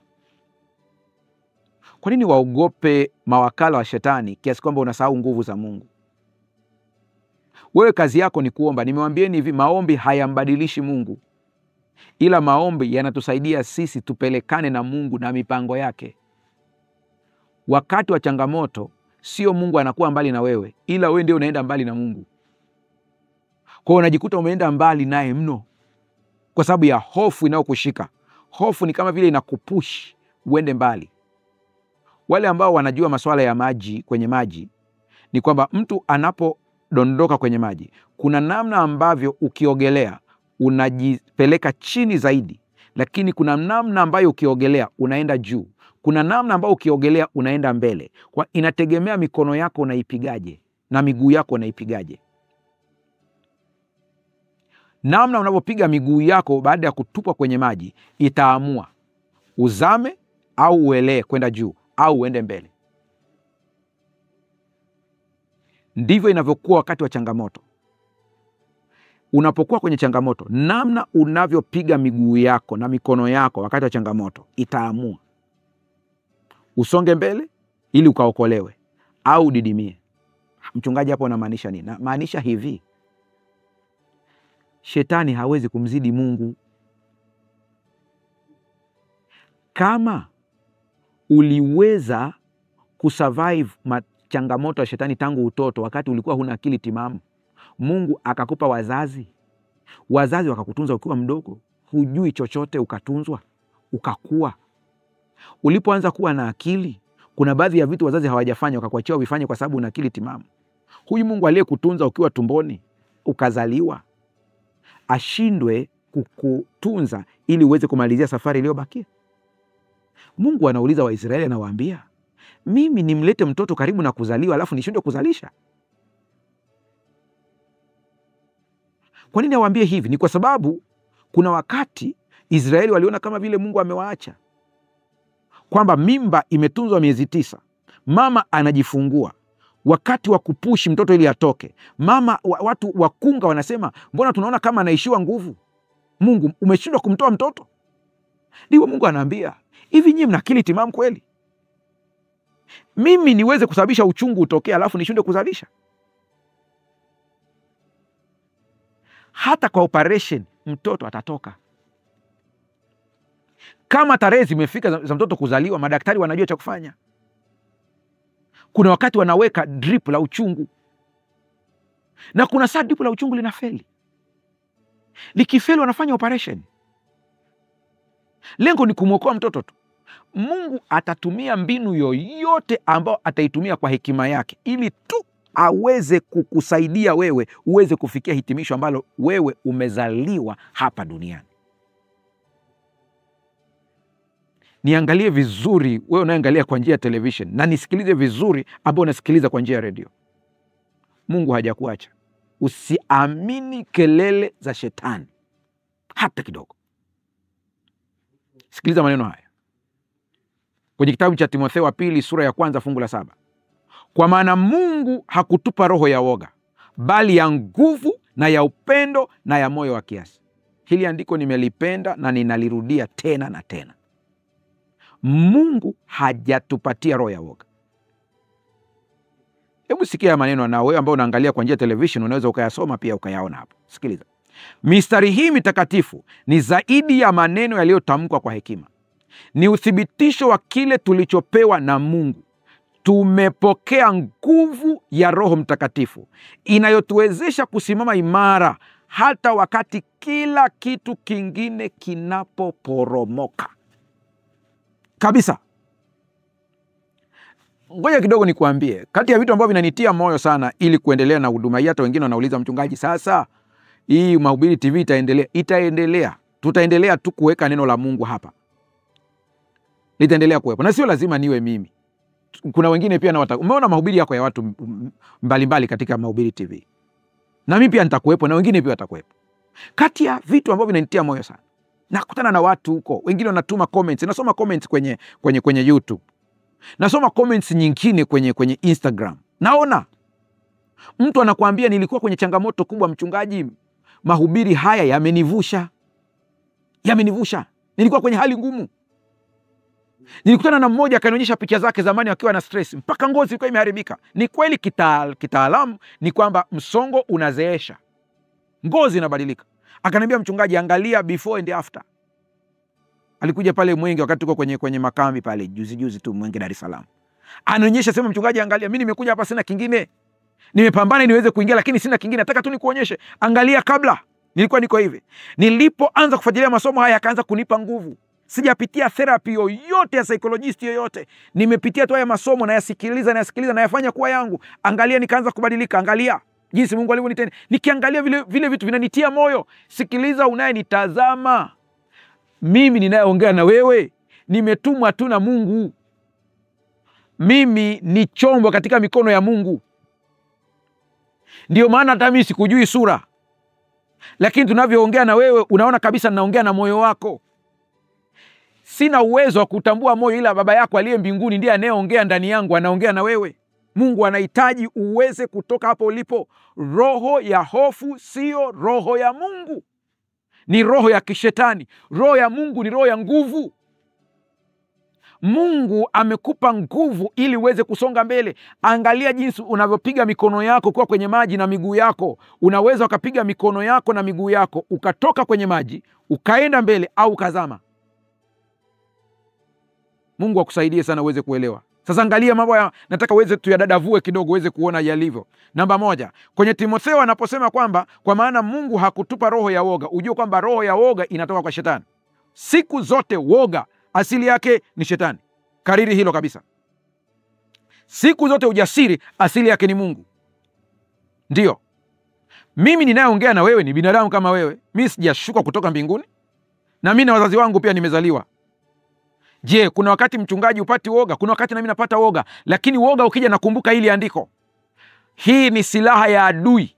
Kwa nini waogope mawakala wa shetani kiasi kwamba unasahau nguvu za Mungu? Wewe kazi yako ni kuomba. Nimewaambieni hivi, maombi hayambadilishi Mungu, ila maombi yanatusaidia sisi tupelekane na Mungu na mipango yake. Wakati wa changamoto, sio Mungu anakuwa mbali na wewe, ila wewe ndio unaenda mbali na Mungu. Kwa hiyo unajikuta umeenda mbali naye mno kwa sababu ya hofu inayokushika. Hofu ni kama vile inakupush uende mbali. Wale ambao wanajua masuala ya maji, kwenye maji, ni kwamba mtu anapodondoka kwenye maji, kuna namna ambavyo ukiogelea unajipeleka chini zaidi, lakini kuna namna ambayo ukiogelea unaenda juu. Kuna namna ambayo ukiogelea unaenda mbele. Kwa inategemea mikono yako unaipigaje na miguu yako unaipigaje. namna unavyopiga miguu yako baada ya kutupwa kwenye maji itaamua uzame au uelee kwenda juu au uende mbele. Ndivyo inavyokuwa wakati wa changamoto. Unapokuwa kwenye changamoto, namna unavyopiga miguu yako na mikono yako wakati wa changamoto itaamua usonge mbele ili ukaokolewe au didimie. Mchungaji, hapo unamaanisha nini? Maanisha hivi: Shetani hawezi kumzidi Mungu. Kama uliweza kusurvive changamoto ya Shetani tangu utoto, wakati ulikuwa huna akili timamu, Mungu akakupa wazazi wakakutunza ukiwa mdogo, hujui chochote, ukatunzwa, ukakua. Ulipoanza kuwa na akili, kuna baadhi ya vitu wazazi hawajafanya, wakakuachia uvifanye kwa sababu una akili timamu. Huyu Mungu aliyekutunza ukiwa tumboni ukazaliwa, ashindwe kukutunza ili uweze kumalizia safari iliyobakia? Mungu anauliza Waisraeli, anawaambia, mimi nimlete mtoto karibu na kuzaliwa alafu nishindwe kuzalisha? Kwa nini awaambie hivi? Ni kwa sababu kuna wakati Israeli waliona kama vile Mungu amewaacha, kwamba mimba imetunzwa miezi 9, mama anajifungua, wakati wa kupushi mtoto ili atoke, watu wakunga wanasema, mbona tunaona kama anaishiwa nguvu? Mungu, umeshindwa kumtoa mtoto? Ndipo Mungu anaambia, hivi nyinyi mna akili timamu kweli? Mimi niweze kusababisha uchungu utokee alafu nishindwe kuzalisha? Hata kwa operation mtoto atatoka. Kama tarehe zimefika za mtoto kuzaliwa, madaktari wanajua cha kufanya. Kuna wakati wanaweka drip la uchungu, na kuna saa drip la uchungu linafeli. Likifeli wanafanya operation. Lengo ni kumwokoa mtoto tu. Mungu atatumia mbinu yoyote ambayo ataitumia kwa hekima yake ili tu aweze kukusaidia wewe uweze kufikia hitimisho ambalo wewe umezaliwa hapa duniani. Niangalie vizuri wewe unaangalia kwa njia ya television, na nisikilize vizuri ambao unasikiliza kwa njia ya redio. Mungu hajakuacha. Usiamini kelele za Shetani hata kidogo. Sikiliza maneno haya kwenye kitabu cha Timotheo wa pili sura ya 1 fungu la 7. Kwa maana Mungu hakutupa roho ya woga, bali ya nguvu na ya upendo na ya moyo wa kiasi. Hili andiko nimelipenda na ninalirudia tena na tena. Mungu hajatupatia roho ya woga. Hebu sikia maneno, na wewe ambao unaangalia kwa njia ya television unaweza ukayasoma pia ukayaona hapo. Sikiliza. Mistari hii mitakatifu ni zaidi ya maneno yaliyotamkwa kwa hekima. Ni uthibitisho wa kile tulichopewa na Mungu. Tumepokea nguvu ya Roho Mtakatifu inayotuwezesha kusimama imara hata wakati kila kitu kingine kinapoporomoka kabisa. Ngoja kidogo nikuambie, kati ya vitu ambavyo vinanitia moyo sana ili kuendelea na huduma hii. Hata wengine wanauliza, mchungaji, sasa hii Mahubiri TV itaendelea? Itaendelea. Tutaendelea tu kuweka neno la Mungu hapa, litaendelea kuwepo, na sio lazima niwe mimi. Kuna wengine pia na umeona mahubiri yako ya watu mbalimbali katika Mahubiri TV, na mimi pia nitakuwepo na wengine pia watakuwepo. Kati ya vitu ambavyo vinanitia moyo sana, nakutana na watu huko, wengine wanatuma comments. Nasoma comments kwenye YouTube, nasoma comments nyingine kwenye Instagram. Naona mtu anakuambia, nilikuwa kwenye changamoto kubwa mchungaji, mahubiri haya yamenivusha. Nilikuwa kwenye hali ngumu. Nilikutana na mmoja akanionyesha picha zake zamani akiwa na stress, mpaka ngozi ilikuwa imeharibika. Ni kweli kitaalamu ni kwamba msongo unazeesha, ngozi inabadilika. Akaniambia, mchungaji, angalia before and after. Alikuja pale Mwenge wakati tuko kwenye makambi pale juzi tu Mwenge, Dar es Salaam. Anaonyesha, sema, mchungaji, angalia, mimi nimekuja hapa sina kingine. Nimepambana niweze kuingia lakini sina kingine. Nataka tu nikuonyeshe. Angalia, kabla nilikuwa niko hivi. Nilipoanza kufuatilia masomo haya akaanza kunipa nguvu. Sijapitia therapy yoyote ya psychologist yoyote. Nimepitia tu haya masomo na yasikiliza na yafanya kuwa yangu. Angalia, nikaanza kubadilika. Angalia jinsi Mungu alivyonitenda. Nikiangalia vile vitu vinanitia moyo. Sikiliza unayenitazama, mimi ninayeongea na wewe nimetumwa tu na Mungu. Mimi ni chombo katika mikono ya Mungu. Ndio maana hata mimi sikujui sura. lakini tunavyoongea na wewe unaona kabisa ninaongea na moyo wako. Sina uwezo wa kutambua moyo, ila Baba yako aliye mbinguni ndiye anayeongea ndani yangu, anaongea na wewe. Mungu anahitaji uweze kutoka hapo ulipo. Roho ya hofu sio roho ya Mungu, ni roho ya kishetani. Roho ya Mungu ni roho ya nguvu. Mungu amekupa nguvu ili uweze kusonga mbele. Angalia jinsi unavyopiga mikono yako kwa kwenye maji na miguu yako. Unaweza ukapiga mikono yako na miguu yako ukatoka kwenye maji ukaenda mbele au ukazama. Mungu akusaidie sana uweze kuelewa. Sasa angalia mambo ya nataka uweze tuyadadavue kidogo uweze kuona yalivyo. Namba 1, kwenye Timotheo anaposema kwamba kwa maana Mungu hakutupa roho ya woga, ujue kwamba roho ya woga inatoka kwa shetani. Siku zote woga asili yake ni shetani. Kariri hilo kabisa. Siku zote ujasiri asili yake ni Mungu. Ndio. Mimi ninayeongea na wewe ni binadamu kama wewe. Mimi sijashuka kutoka mbinguni. Na mimi na wazazi wangu pia nimezaliwa. Je, kuna wakati mchungaji upati woga? Kuna wakati na mimi napata woga. Lakini woga ukija nakumbuka hili andiko. Hii ni silaha ya adui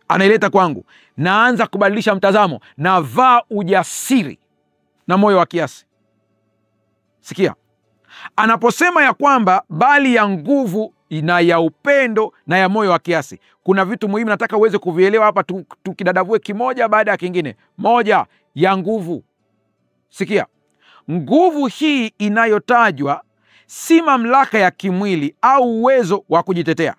anaileta kwangu. Naanza kubadilisha mtazamo. Navaa ujasiri na moyo wa kiasi. Sikia. Anaposema ya kwamba bali ya nguvu na ya upendo na ya moyo wa kiasi. Kuna vitu muhimu nataka uweze kuvielewa hapa, tukidadavue kimoja baada ya kingine. Moja, ya nguvu. Sikia. Nguvu hii inayotajwa si mamlaka ya kimwili au uwezo wa kujitetea,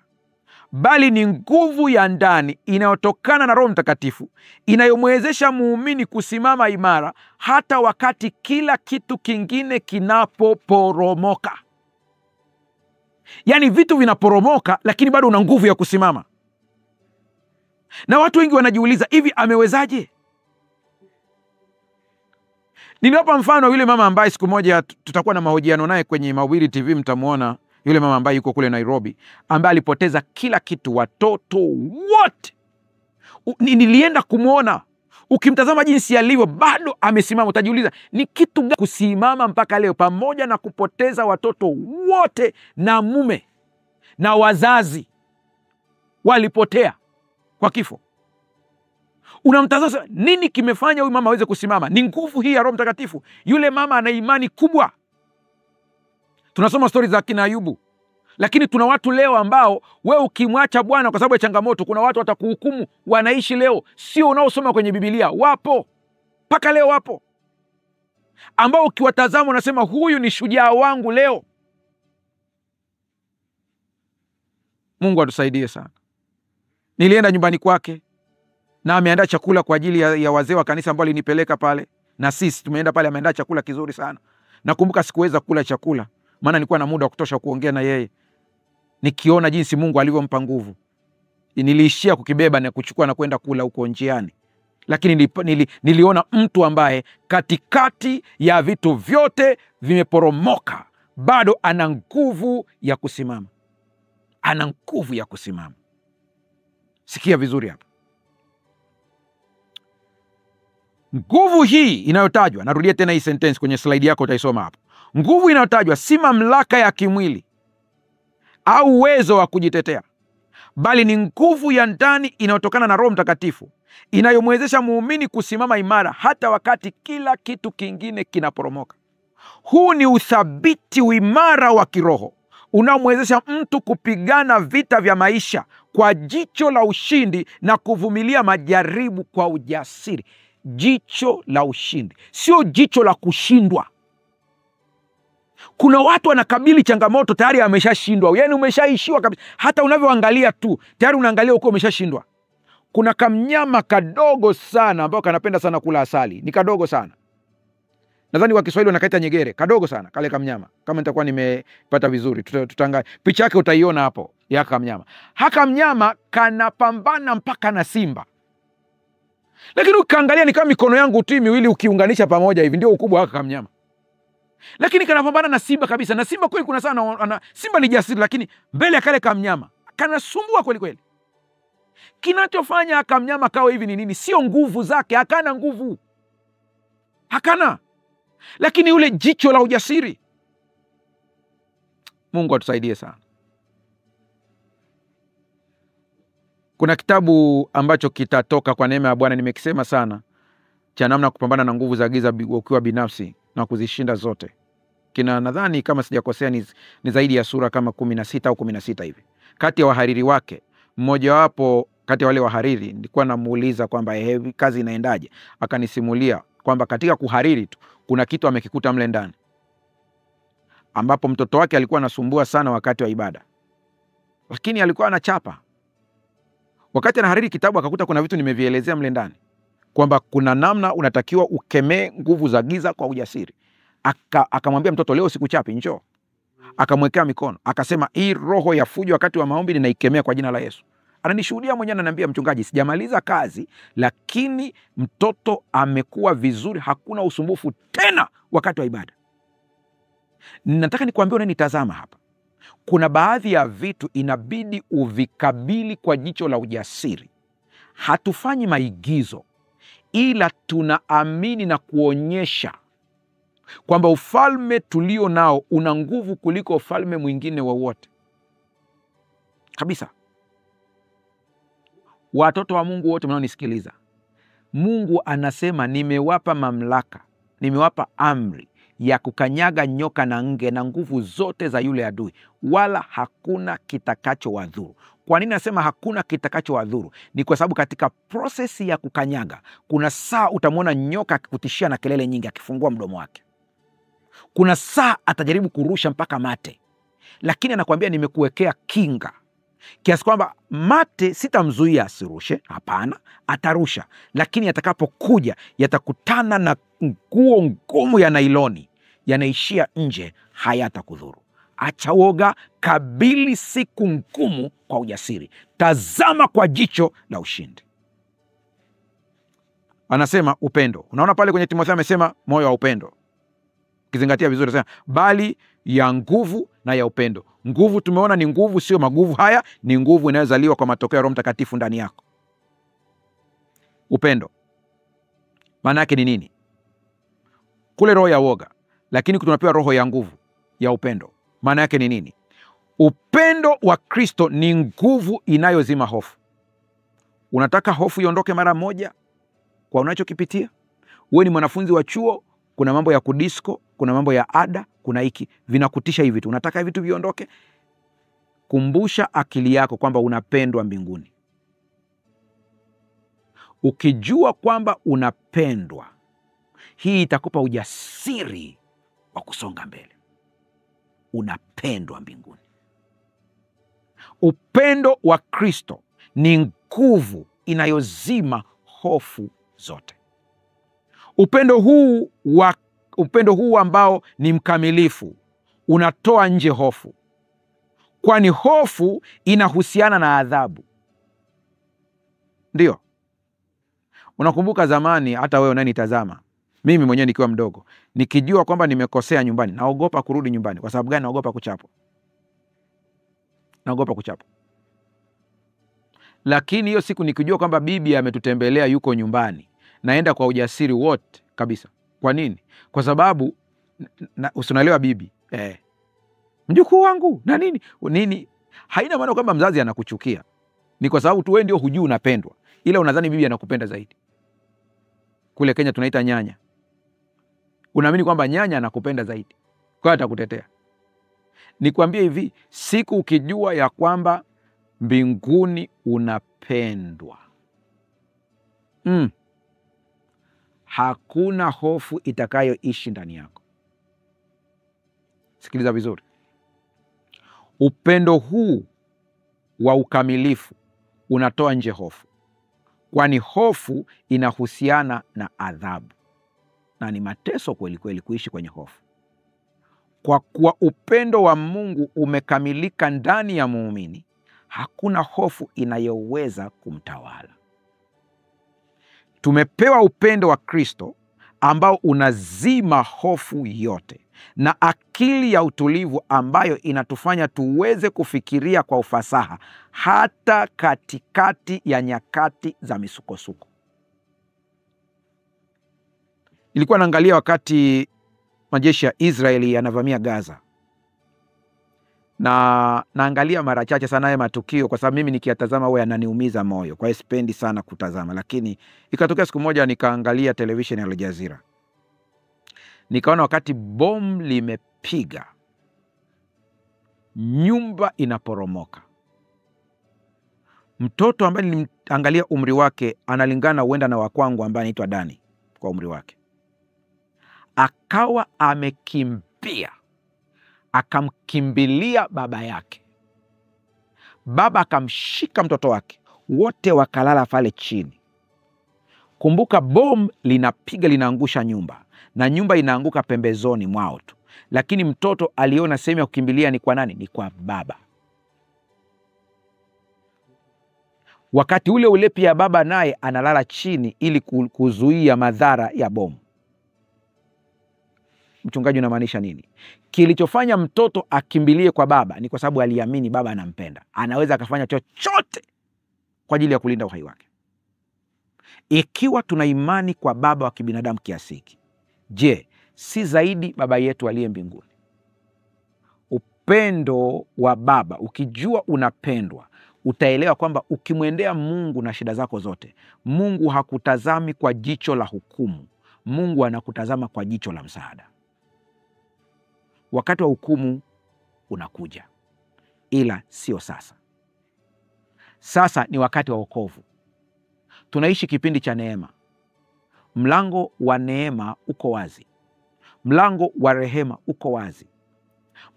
bali ni nguvu ya ndani inayotokana na Roho Mtakatifu, inayomwezesha muumini kusimama imara hata wakati kila kitu kingine kinapoporomoka. Yaani vitu vinaporomoka lakini bado una nguvu ya kusimama. Na watu wengi wanajiuliza, hivi amewezaje? Niliwapa mfano yule mama ambaye siku moja tutakuwa na mahojiano naye kwenye Mahubiri TV, mtamuona yule mama ambaye yuko kule Nairobi, ambaye alipoteza kila kitu, watoto wote. Nilienda kumuona. Ukimtazama jinsi alivyo bado amesimama, utajiuliza ni kitu gani kusimama mpaka leo pamoja na kupoteza watoto wote na mume na wazazi walipotea kwa kifo. Unamtazama, nini kimefanya huyu mama aweze kusimama? Ni nguvu hii ya Roho Mtakatifu. Yule mama ana imani kubwa. Tunasoma stori za kina Ayubu. Lakini tuna watu leo ambao wewe ukimwacha Bwana kwa sababu ya changamoto, kuna watu watakuhukumu, wanaishi leo sio unaosoma kwenye Biblia. Wapo. Mpaka leo wapo. Ambao ukiwatazama unasema huyu ni shujaa wangu leo. Mungu atusaidie sana. Nilienda nyumbani kwake na ameandaa chakula kwa ajili ya wazee wa kanisa ambao alinipeleka pale. Na sisi tumeenda pale, ameandaa chakula kizuri sana. Nakumbuka sikuweza kula chakula, maana nilikuwa na muda wa kutosha kuongea na yeye. Nikiona jinsi Mungu alivyompa nguvu, niliishia kukibeba na kuchukua na kwenda kula huko njiani. Lakini niliona mtu ambaye katikati ya vitu vyote vimeporomoka, bado ana nguvu ya kusimama. Ana nguvu ya kusimama. Sikia vizuri hapa. Nguvu hii inayotajwa, narudia tena hii sentence kwenye slide yako utaisoma hapo. Nguvu inayotajwa si mamlaka ya kimwili au uwezo wa kujitetea, bali ni nguvu ya ndani inayotokana na Roho Mtakatifu, inayomwezesha muumini kusimama imara hata wakati kila kitu kingine kinaporomoka. Huu ni uthabiti, uimara wa kiroho unaomwezesha mtu kupigana vita vya maisha kwa jicho la ushindi na kuvumilia majaribu kwa ujasiri. Jicho la ushindi, sio jicho la kushindwa. Kuna watu wanakabili changamoto tayari ameshashindwa. Yaani umeshaishiwa kabisa. Hata unavyoangalia tu tayari unaangalia uko umeshashindwa. Kuna kamnyama kadogo sana ambao kanapenda sana kula asali. Ni kadogo sana. Nadhani kwa Kiswahili wanakaita nyegere. Kadogo sana kale kamnyama. Kama nitakuwa nimepata vizuri, tutaangalia picha yake, utaiona hapo ya kamnyama. Haka mnyama kanapambana mpaka na simba. Lakini ukiangalia ni kama mikono yangu tu miwili ukiunganisha pamoja hivi, ndio ukubwa wake kama mnyama. Lakini kanapambana na simba kabisa. Na simba kweli kuna sana simba ni jasiri, lakini mbele ya kale kama mnyama kanasumbua kweli kweli. Kinachofanya kama mnyama kawa hivi ni nini? Sio nguvu zake, hakana nguvu. Hakana. Lakini ule jicho la ujasiri. Mungu atusaidie sana. Kuna kitabu ambacho kitatoka kwa neema ya Bwana, nimekisema sana, cha namna kupambana na nguvu za giza ukiwa binafsi na kuzishinda zote. Kina nadhani kama sijakosea ni zaidi ya sura kama 16 au 16 hivi. Kati ya wahariri wake, mmoja wapo kati ya wale wahariri, nilikuwa namuuliza kwamba kazi inaendaje. Akanisimulia kwamba katika kuhariri tu kuna kitu amekikuta mle ndani, ambapo mtoto wake alikuwa anasumbua sana wakati wa ibada, lakini alikuwa anachapa. Wakati anahariri kitabu akakuta kuna vitu nimevielezea mle ndani, kwamba kuna namna unatakiwa ukemee nguvu za giza kwa ujasiri. Akamwambia mtoto, leo sikuchapi, njoo. Akamwekea mikono, akasema, hii roho ya fujo wakati wa maombi ninaikemea kwa jina la Yesu. Ananishuhudia mwenyewe, ananiambia, mchungaji, sijamaliza kazi, lakini mtoto amekuwa vizuri, hakuna usumbufu tena wakati wa ibada. Nataka nikuambie unanitazama hapa, kuna baadhi ya vitu inabidi uvikabili kwa jicho la ujasiri. Hatufanyi maigizo, ila tunaamini na kuonyesha kwamba ufalme tulio nao una nguvu kuliko ufalme mwingine wowote kabisa. Watoto wa Mungu wote mnaonisikiliza, Mungu anasema, nimewapa mamlaka, nimewapa amri ya kukanyaga nyoka na nge na nguvu zote za yule adui, wala hakuna kitakacho wadhuru. Kwa nini nasema hakuna kitakacho wadhuru? Ni kwa sababu katika prosesi ya kukanyaga, kuna saa utamwona nyoka akikutishia na kelele nyingi akifungua mdomo wake. Kuna saa atajaribu kurusha mpaka mate, lakini anakuambia nimekuwekea kinga, kiasi kwamba mate sitamzuia asirushe. Hapana, atarusha, lakini yatakapokuja yatakutana na nguo ngumu ya nailoni, yanaishia nje, hayatakudhuru. Acha woga, kabili siku ngumu kwa ujasiri, tazama kwa jicho la ushindi. Anasema upendo. Unaona pale kwenye Timotheo amesema moyo wa upendo. Kizingatia vizuri sana, bali ya nguvu na ya upendo. Nguvu tumeona ni nguvu, sio maguvu haya, ni nguvu inayozaliwa kwa matokeo ya Roho Mtakatifu ndani yako. Upendo maana yake ni nini? Kule roho ya woga, lakini tunapewa roho ya nguvu ya upendo. Maana yake ni nini? Upendo wa Kristo ni nguvu inayozima hofu. Unataka hofu iondoke mara moja kwa unachokipitia? Wewe ni mwanafunzi wa chuo, kuna mambo ya kudisko, kuna mambo ya ada, kuna hiki vinakutisha hivi tu. Unataka hivi vitu viondoke? Kumbusha akili yako kwamba unapendwa mbinguni. Ukijua kwamba unapendwa, hii itakupa ujasiri wa kusonga mbele. Unapendwa mbinguni. Upendo wa Kristo ni nguvu inayozima hofu zote. Upendo huu ambao ni mkamilifu unatoa nje hofu, kwani hofu inahusiana na adhabu. Ndio. Unakumbuka zamani, hata wewe unanitazama, mimi mwenyewe nikiwa mdogo, nikijua kwamba nimekosea nyumbani, naogopa kurudi nyumbani. Kwa sababu gani? Naogopa kuchapwa. Lakini hiyo siku nikijua kwamba bibi ametutembelea, yuko nyumbani, naenda kwa ujasiri wote kabisa. Kwa nini? Kwa sababu usielewa bibi, mjukuu wangu na nini. Haina maana kwamba mzazi anakuchukia, ni kwa sababu tu wewe ndio hujui unapendwa, ila unadhani bibi anakupenda zaidi. Kule Kenya tunaita nyanya. Unaamini kwamba nyanya anakupenda zaidi, kwa hiyo atakutetea. Nikwambie hivi, siku ukijua ya kwamba mbinguni unapendwa, hakuna hofu itakayoishi ndani yako. Sikiliza vizuri. Upendo huu wa ukamilifu unatoa nje hofu, kwani hofu inahusiana na adhabu, na ni mateso kweli kweli kuishi kwenye hofu. Kwa kuwa upendo wa Mungu umekamilika ndani ya muumini, hakuna hofu inayoweza kumtawala. Tumepewa upendo wa Kristo ambao unazima hofu yote, na akili ya utulivu ambayo inatufanya tuweze kufikiria kwa ufasaha hata katikati ya nyakati za misukosuko. Ilikuwa naangalia wakati majeshi ya Israeli yanavamia Gaza, na naangalia mara chache sana haya matukio, kwa sababu mimi nikiyatazama huwa yananiumiza moyo, kwa hiyo sipendi sana kutazama. Lakini ikatokea siku moja nikaangalia television ya Al Jazeera, nikaona wakati bomu limepiga, nyumba inaporomoka. Mtoto ambaye nilimwangalia umri wake analingana huenda na wakwangu ambaye anaitwa Dani kwa umri wake, akawa amekimbia, akamkimbilia baba yake. Baba akamshika mtoto wake, wote wakalala pale chini. Kumbuka bomu linapiga, linaangusha nyumba, na nyumba inaanguka pembezoni mwao tu, lakini mtoto aliona sehemu ya kukimbilia ni kwa nani? Ni kwa baba. Wakati ule ule pia baba naye analala chini ili kuzuia madhara ya bomu. Mchungaji, unamaanisha nini? Kilichofanya mtoto akimbilie kwa baba ni kwa sababu aliamini baba anampenda, anaweza akafanya chochote kwa ajili ya kulinda uhai wake. Ikiwa tuna imani kwa baba wa kibinadamu kiasi hiki, je, si zaidi baba yetu aliye mbinguni? Upendo wa baba, ukijua unapendwa, utaelewa kwamba ukimwendea Mungu na shida zako zote, Mungu hakutazami kwa jicho la hukumu. Mungu anakutazama kwa jicho la msaada. Wakati wa hukumu unakuja, ila sio sasa. Sasa ni wakati wa wokovu. Tunaishi kipindi cha neema. Mlango wa neema uko wazi, mlango wa rehema uko wazi.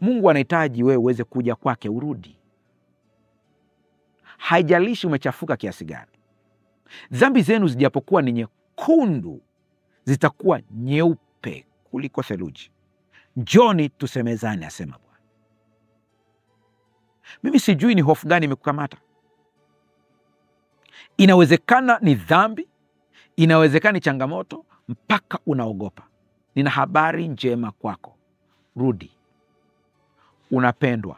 Mungu anahitaji wewe uweze kuja kwake, urudi. Haijalishi umechafuka kiasi gani. Dhambi zenu zijapokuwa ni nyekundu, zitakuwa nyeupe kuliko theluji. Njoni tusemezane, asema Bwana. Mimi sijui ni hofu gani imekukamata. Inawezekana ni dhambi, inawezekana ni changamoto mpaka unaogopa. Nina habari njema kwako. Rudi. Unapendwa.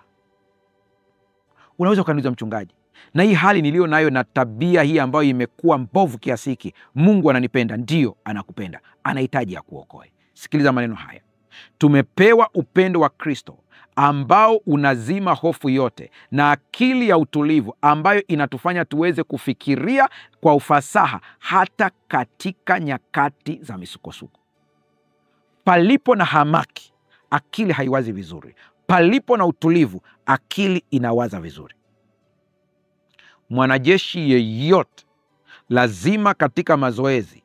Unaweza ukaniuliza, mchungaji, na hii hali nilio nayo na tabia hii ambayo imekuwa mbovu kiasi hiki, Mungu ananipenda? Ndio, anakupenda. Anahitaji akuokoe. Sikiliza maneno haya. Tumepewa upendo wa Kristo ambao unazima hofu yote na akili ya utulivu ambayo inatufanya tuweze kufikiria kwa ufasaha hata katika nyakati za misukosuko. Palipo na hamaki, akili haiwazi vizuri. Palipo na utulivu, akili inawaza vizuri. Mwanajeshi yeyote lazima katika mazoezi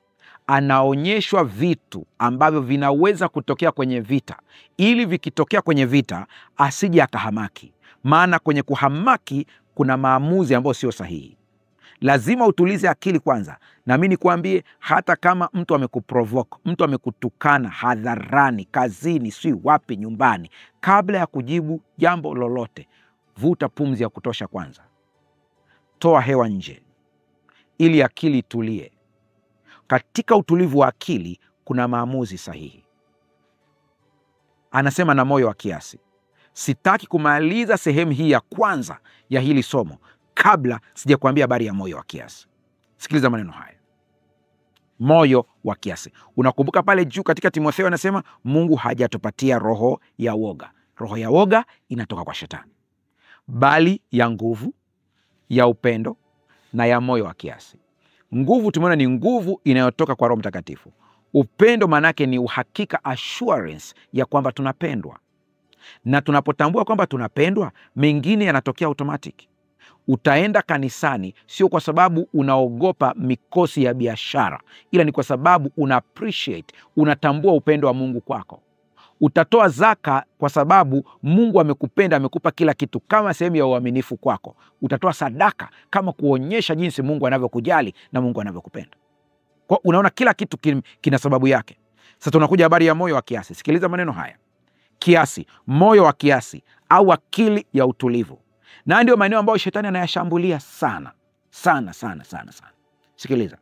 anaonyeshwa vitu ambavyo vinaweza kutokea kwenye vita, ili vikitokea kwenye vita asije akahamaki. Maana kwenye kuhamaki kuna maamuzi ambayo sio sahihi. Lazima utulize akili kwanza. Na mimi nikwambie, hata kama mtu amekuprovoke, mtu amekutukana hadharani, kazini, si wapi, nyumbani, kabla ya kujibu jambo lolote, vuta pumzi ya kutosha kwanza. Toa hewa nje ili akili itulie. Katika utulivu wa akili kuna maamuzi sahihi. Anasema na moyo wa kiasi. Sitaki kumaliza sehemu hii ya kwanza ya hili somo kabla sijakwambia habari ya moyo wa kiasi. Sikiliza maneno haya. Moyo wa kiasi. Unakumbuka pale juu katika Timotheo anasema Mungu hajatupatia roho ya woga. Roho ya woga inatoka kwa Shetani, bali ya nguvu, ya upendo na ya moyo wa kiasi. Nguvu tumeona ni nguvu inayotoka kwa Roho Mtakatifu. Upendo manake ni uhakika, assurance ya kwamba tunapendwa. Na tunapotambua kwamba tunapendwa, mengine yanatokea automatic. Utaenda kanisani sio kwa sababu unaogopa mikosi ya biashara, ila ni kwa sababu una appreciate, unatambua upendo wa Mungu kwako. Utatoa zaka kwa sababu Mungu amekupenda, amekupa kila kitu kama sehemu ya uaminifu kwako. Utatoa sadaka kama kuonyesha jinsi Mungu anavyokujali na Mungu anavyokupenda. Kwa unaona kila kitu kina sababu yake. Sasa tunakuja habari ya moyo wa kiasi. Sikiliza maneno haya. Kiasi, moyo wa kiasi au akili ya utulivu. Na ndio maeneo ambayo Shetani anayashambulia sana. Sana sana sana sana. Sikiliza.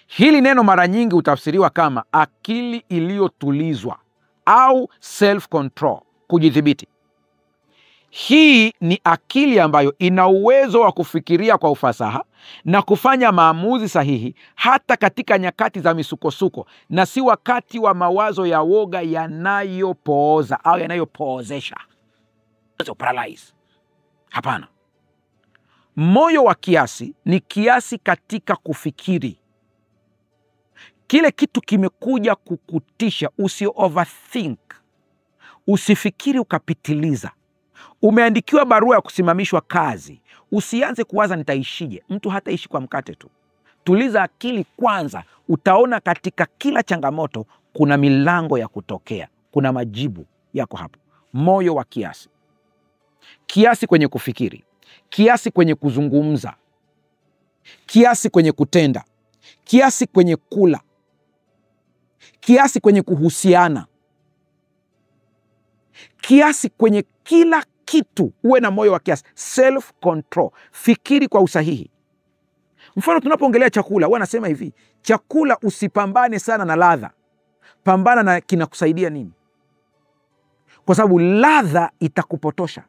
Hili neno mara nyingi utafsiriwa kama akili iliyotulizwa au self control, kujidhibiti. Hii ni akili ambayo ina uwezo wa kufikiria kwa ufasaha na kufanya maamuzi sahihi hata katika nyakati za misukosuko, na si wakati wa mawazo ya woga yanayopooza au yanayopoozesha. paralyze. Hapana. Moyo wa kiasi ni kiasi katika kufikiri. Kile kitu kimekuja kukutisha, usi overthink. Usifikiri ukapitiliza. Umeandikiwa barua ya kusimamishwa kazi, usianze kuwaza nitaishije. Mtu hataishi kwa mkate tu. Tuliza akili kwanza. Utaona katika kila changamoto kuna milango ya kutokea, kuna majibu yako hapo. Moyo wa kiasi. Kiasi kwenye kufikiri, kiasi kwenye kuzungumza, kiasi kwenye kutenda, kiasi kwenye kula, kiasi kwenye kuhusiana, kiasi kwenye kila kitu. Uwe na moyo wa kiasi, self control. Fikiri kwa usahihi. Mfano, tunapoongelea chakula, huwa nasema hivi, chakula usipambane sana na ladha, pambana na kinakusaidia nini, kwa sababu ladha itakupotosha.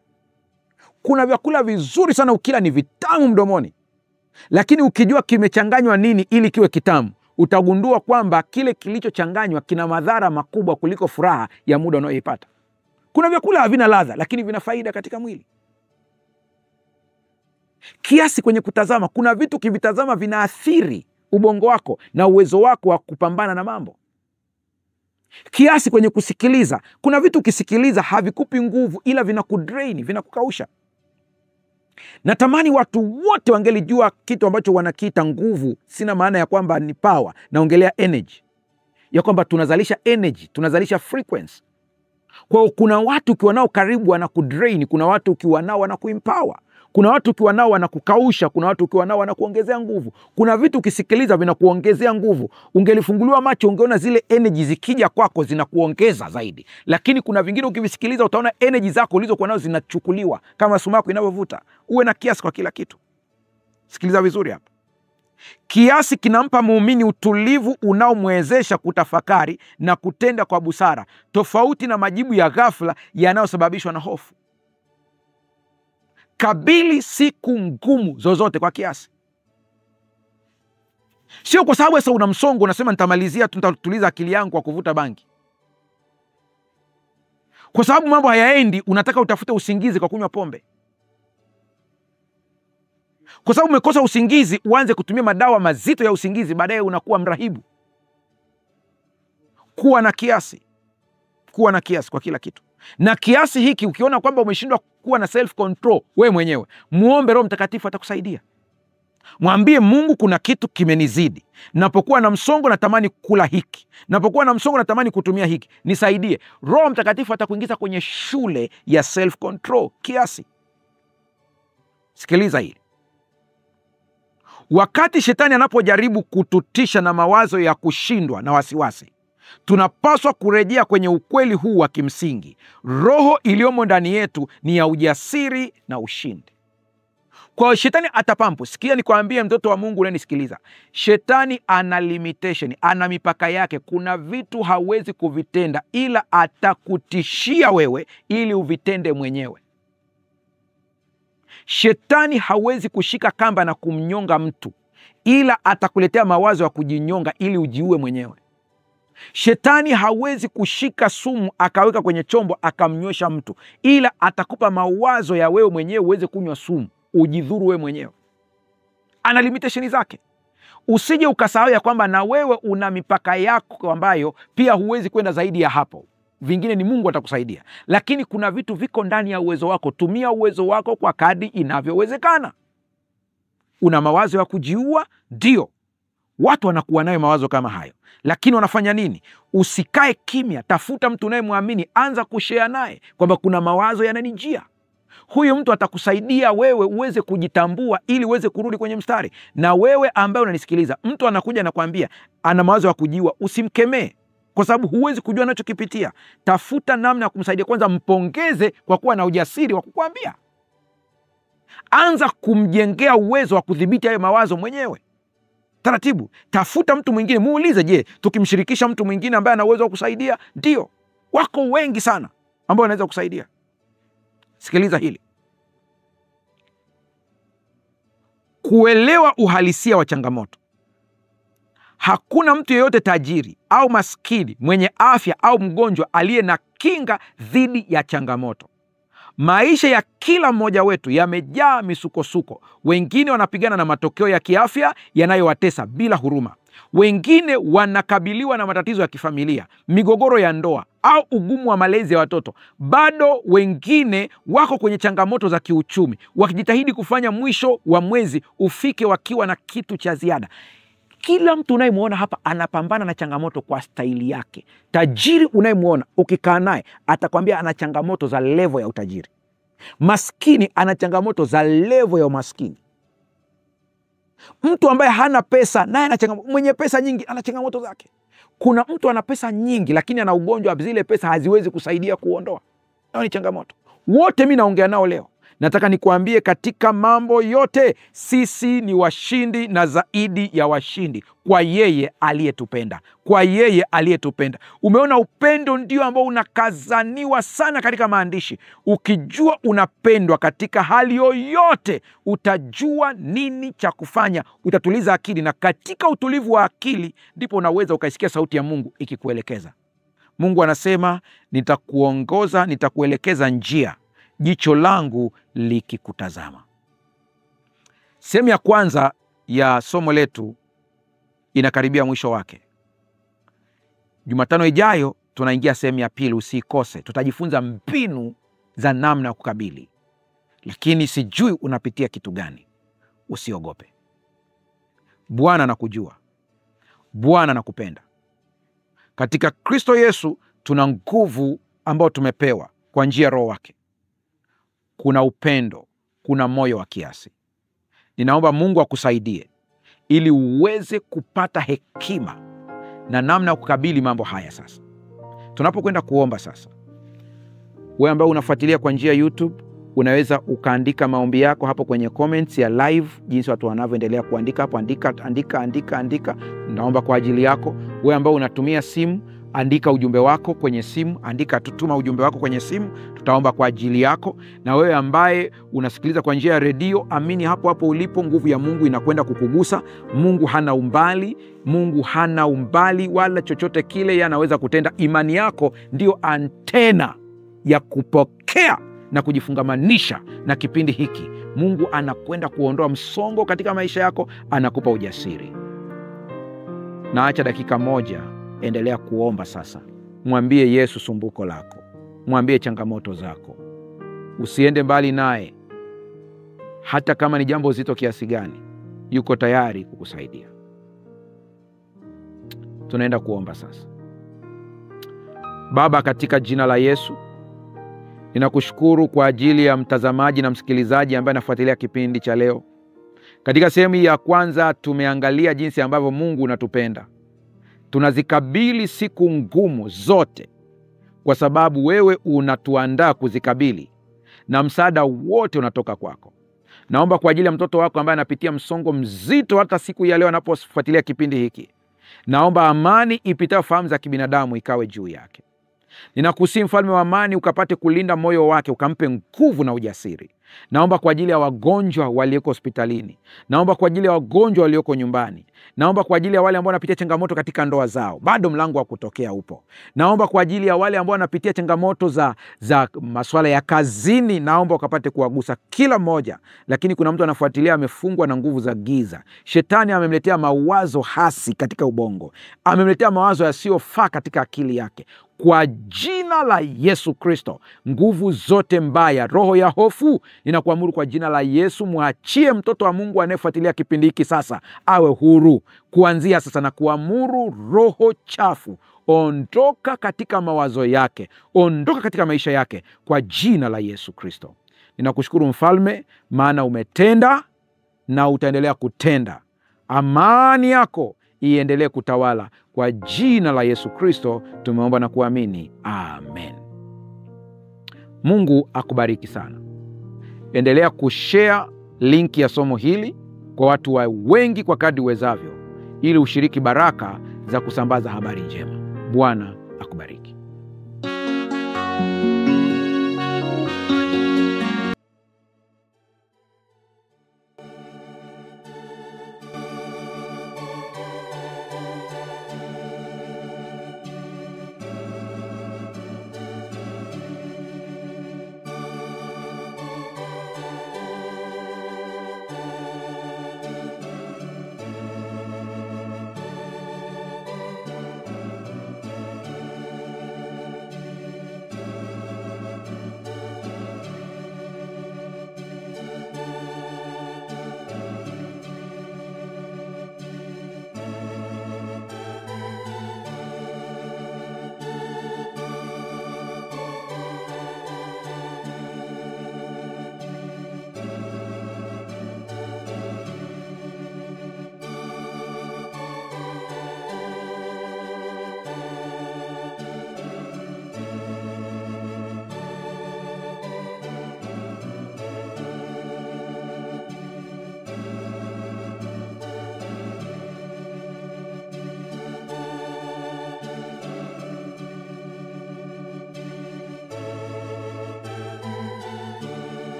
Kuna vyakula vizuri sana ukila ni vitamu mdomoni, lakini ukijua kimechanganywa nini ili kiwe kitamu, utagundua kwamba kile kilichochanganywa kina madhara makubwa kuliko furaha ya muda unayoipata. Kuna vyakula havina ladha, lakini vina faida katika mwili. Kiasi kwenye kutazama. Kuna vitu kivitazama vinaathiri ubongo wako na uwezo wako wa kupambana na mambo. Kiasi kwenye kusikiliza. Kuna vitu ukisikiliza havikupi nguvu, ila vinakudrain, vinakukausha. Natamani watu wote wangelijua kitu ambacho wanakiita nguvu. Sina maana ya kwamba ni power, naongelea energy, ya kwamba tunazalisha energy, tunazalisha frequency. Kwa hiyo kuna watu ukiwa nao karibu wanakudrain, kuna watu ukiwa nao wanakuempower, kuna watu ukiwa nao wanakukausha, kuna watu ukiwa nao wanakuongezea nguvu. Kuna vitu ukisikiliza vinakuongezea nguvu. Ungelifunguliwa macho ungeona zile energy zikija kwako zinakuongeza zaidi. Lakini kuna vingine ukivisikiliza utaona energy zako ulizokuwa nazo zinachukuliwa kama sumaku inavyovuta. Uwe na kiasi kwa kila kitu. Sikiliza vizuri hapa. Kiasi kinampa muumini utulivu unaomwezesha kutafakari na kutenda kwa busara, tofauti na majibu ya ghafla yanayosababishwa na hofu. Kabili siku ngumu zozote kwa kiasi. Sio kwa sababu sasa una msongo unasema nitamalizia tu, nitatuliza akili yangu kwa kuvuta bangi. Kwa sababu mambo hayaendi unataka utafute usingizi kwa kunywa pombe. Kwa sababu umekosa usingizi uanze kutumia madawa mazito ya usingizi, baadaye unakuwa mrahibu. Kuwa na kiasi. Kuwa na kiasi kwa kila kitu. Na kiasi hiki ukiona kwamba umeshindwa kuwa na self control wewe mwenyewe, muombe Roho Mtakatifu, atakusaidia. Mwambie Mungu, kuna kitu kimenizidi. Napokuwa na msongo natamani kula hiki, napokuwa na msongo natamani kutumia hiki, nisaidie. Roho Mtakatifu atakuingiza kwenye shule ya self control, kiasi. Sikiliza hili. Wakati shetani anapojaribu kututisha na mawazo ya kushindwa na wasiwasi, tunapaswa kurejea kwenye ukweli huu wa kimsingi. Roho iliyomo ndani yetu ni ya ujasiri na ushindi. Kwa shetani atapampu. Sikia nikwambie, mtoto wa Mungu unanisikiliza, shetani ana limitation, ana mipaka yake. Kuna vitu hawezi kuvitenda, ila atakutishia wewe ili uvitende mwenyewe. Shetani hawezi kushika kamba na kumnyonga mtu, ila atakuletea mawazo ya kujinyonga ili ujiue mwenyewe. Shetani hawezi kushika sumu akaweka kwenye chombo akamnywesha mtu, ila atakupa mawazo ya wewe mwenyewe uweze kunywa sumu, ujidhuru wewe mwenyewe. Ana limitation zake. Usije ukasahau ya kwamba na wewe una mipaka yako ambayo pia huwezi kwenda zaidi ya hapo. Vingine ni Mungu atakusaidia. Lakini kuna vitu viko ndani ya uwezo wako. Tumia uwezo wako kwa kadri inavyowezekana. Una mawazo ya kujiua? Ndio. Watu wanakuwa nayo mawazo kama hayo. Lakini wanafanya nini? Usikae kimya. Tafuta mtu unayemwamini, anza kushare naye kwamba kuna mawazo yananijia. Huyu mtu atakusaidia wewe uweze kujitambua ili uweze kurudi kwenye mstari. Na wewe ambaye unanisikiliza, mtu anakuja na kuambia ana mawazo ya kujiua, usimkemee, kwa sababu huwezi kujua anachokipitia. Tafuta namna ya kumsaidia. Kwanza mpongeze kwa kuwa na ujasiri wa kukuambia. Anza kumjengea uwezo wa kudhibiti hayo mawazo mwenyewe. Taratibu. Tafuta mtu mwingine, muulize, je, tukimshirikisha mtu mwingine ambaye ana uwezo wa kusaidia? Ndio. Wako wengi sana ambao wanaweza kusaidia. Sikiliza hili. Kuelewa uhalisia wa changamoto. Hakuna mtu yeyote tajiri au maskini, mwenye afya au mgonjwa aliye na kinga dhidi ya changamoto. Maisha ya kila mmoja wetu yamejaa misukosuko. Wengine wanapigana na matokeo ya kiafya yanayowatesa bila huruma. Wengine wanakabiliwa na matatizo ya kifamilia, migogoro ya ndoa au ugumu wa malezi ya watoto. Bado wengine wako kwenye changamoto za kiuchumi, wakijitahidi kufanya mwisho wa mwezi ufike wakiwa na kitu cha ziada. Kila mtu unayemwona hapa anapambana na changamoto kwa staili yake. Tajiri unayemwona ukikaa naye atakwambia ana changamoto za levo ya utajiri. Maskini ana changamoto za levo ya umaskini. Mtu ambaye hana pesa naye ana changamoto. Mwenye pesa nyingi ana changamoto zake. Kuna mtu ana pesa nyingi lakini ana ugonjwa, zile pesa haziwezi kusaidia kuondoa. Hiyo ni changamoto. Wote mimi naongea nao leo. Nataka nikuambie katika mambo yote sisi ni washindi na zaidi ya washindi kwa yeye aliyetupenda. Kwa yeye aliyetupenda. Umeona, upendo ndio ambao unakazaniwa sana katika maandishi. Ukijua unapendwa katika hali yoyote, utajua nini cha kufanya, utatuliza akili, na katika utulivu wa akili ndipo unaweza ukaisikia sauti ya Mungu ikikuelekeza. Mungu anasema, nitakuongoza, nitakuelekeza njia, jicho langu likikutazama. Sehemu ya kwanza ya somo letu inakaribia mwisho wake. Jumatano ijayo tunaingia sehemu ya pili, usikose. Tutajifunza mbinu za namna ya kukabili. Lakini sijui unapitia kitu gani. Usiogope. Bwana anakujua. Bwana anakupenda. Katika Kristo Yesu tuna nguvu ambayo tumepewa kwa njia ya Roho wake. Kuna upendo, kuna moyo wa kiasi. Ninaomba Mungu akusaidie ili uweze kupata hekima na namna ya kukabili mambo haya. Sasa tunapokwenda kuomba sasa, wewe ambaye unafuatilia kwa njia ya YouTube, unaweza ukaandika maombi yako hapo kwenye comments ya live, jinsi watu wanavyoendelea kuandika hapo. Andika. Naomba kwa ajili yako. Wewe ambaye unatumia simu, andika ujumbe wako kwenye simu. Tutuma ujumbe wako kwenye simu, tutaomba kwa ajili yako. Na wewe ambaye unasikiliza kwa njia ya redio, amini hapo hapo ulipo, nguvu ya Mungu inakwenda kukugusa. Mungu hana umbali wala chochote kile yeye anaweza kutenda. Imani yako ndio antena ya kupokea na kujifungamanisha na kipindi hiki. Mungu anakwenda kuondoa msongo katika maisha yako, anakupa ujasiri. Na acha dakika moja, endelea kuomba sasa. Mwambie Yesu sumbuko lako. Mwambie changamoto zako. Usiende mbali naye. Hata kama ni jambo zito kiasi gani, yuko tayari kukusaidia. Tunaenda kuomba sasa. Baba, katika jina la Yesu, ninakushukuru kwa ajili ya mtazamaji na msikilizaji ambaye anafuatilia kipindi cha leo. Katika sehemu hii ya kwanza tumeangalia jinsi ambavyo Mungu unatupenda. Tunazikabili siku ngumu zote kwa sababu wewe unatuandaa kuzikabili, na msaada wote unatoka kwako. Naomba kwa ajili ya mtoto wako ambaye anapitia msongo mzito hata siku ya leo anapofuatilia kipindi hiki. Naomba amani ipitayo fahamu za kibinadamu ikawe juu yake. Ninakusihi Mfalme wa amani, ukapate kulinda moyo wake, ukampe nguvu na ujasiri. Naomba kwa ajili ya wagonjwa walioko hospitalini. Naomba kwa ajili ya wagonjwa walioko nyumbani. Naomba kwa ajili ya wale ambao wanapitia changamoto katika ndoa zao, bado mlango wa kutokea upo. Naomba kwa ajili ya wale ambao wanapitia changamoto za masuala ya kazini. Naomba ukapate kuwagusa kila mmoja. Lakini kuna mtu anafuatilia amefungwa na nguvu za giza. Shetani amemletea mawazo hasi katika ubongo. Amemletea mawazo yasiyofaa katika akili yake. Kwa jina la Yesu Kristo, nguvu zote mbaya, roho ya hofu, ninakuamuru kwa jina la Yesu, muachie mtoto wa Mungu anayefuatilia kipindi hiki sasa, awe huru kuanzia sasa. Na kuamuru roho chafu, ondoka katika mawazo yake, ondoka katika maisha yake kwa jina la Yesu Kristo. Ninakushukuru Mfalme, maana umetenda na utaendelea kutenda. Amani yako iendelee kutawala kwa jina la Yesu Kristo tumeomba na kuamini. Amen. Mungu akubariki sana. Endelea kushare linki ya somo hili kwa watu wengi kwa kadri uwezavyo, ili ushiriki baraka za kusambaza habari njema. Bwana akubariki.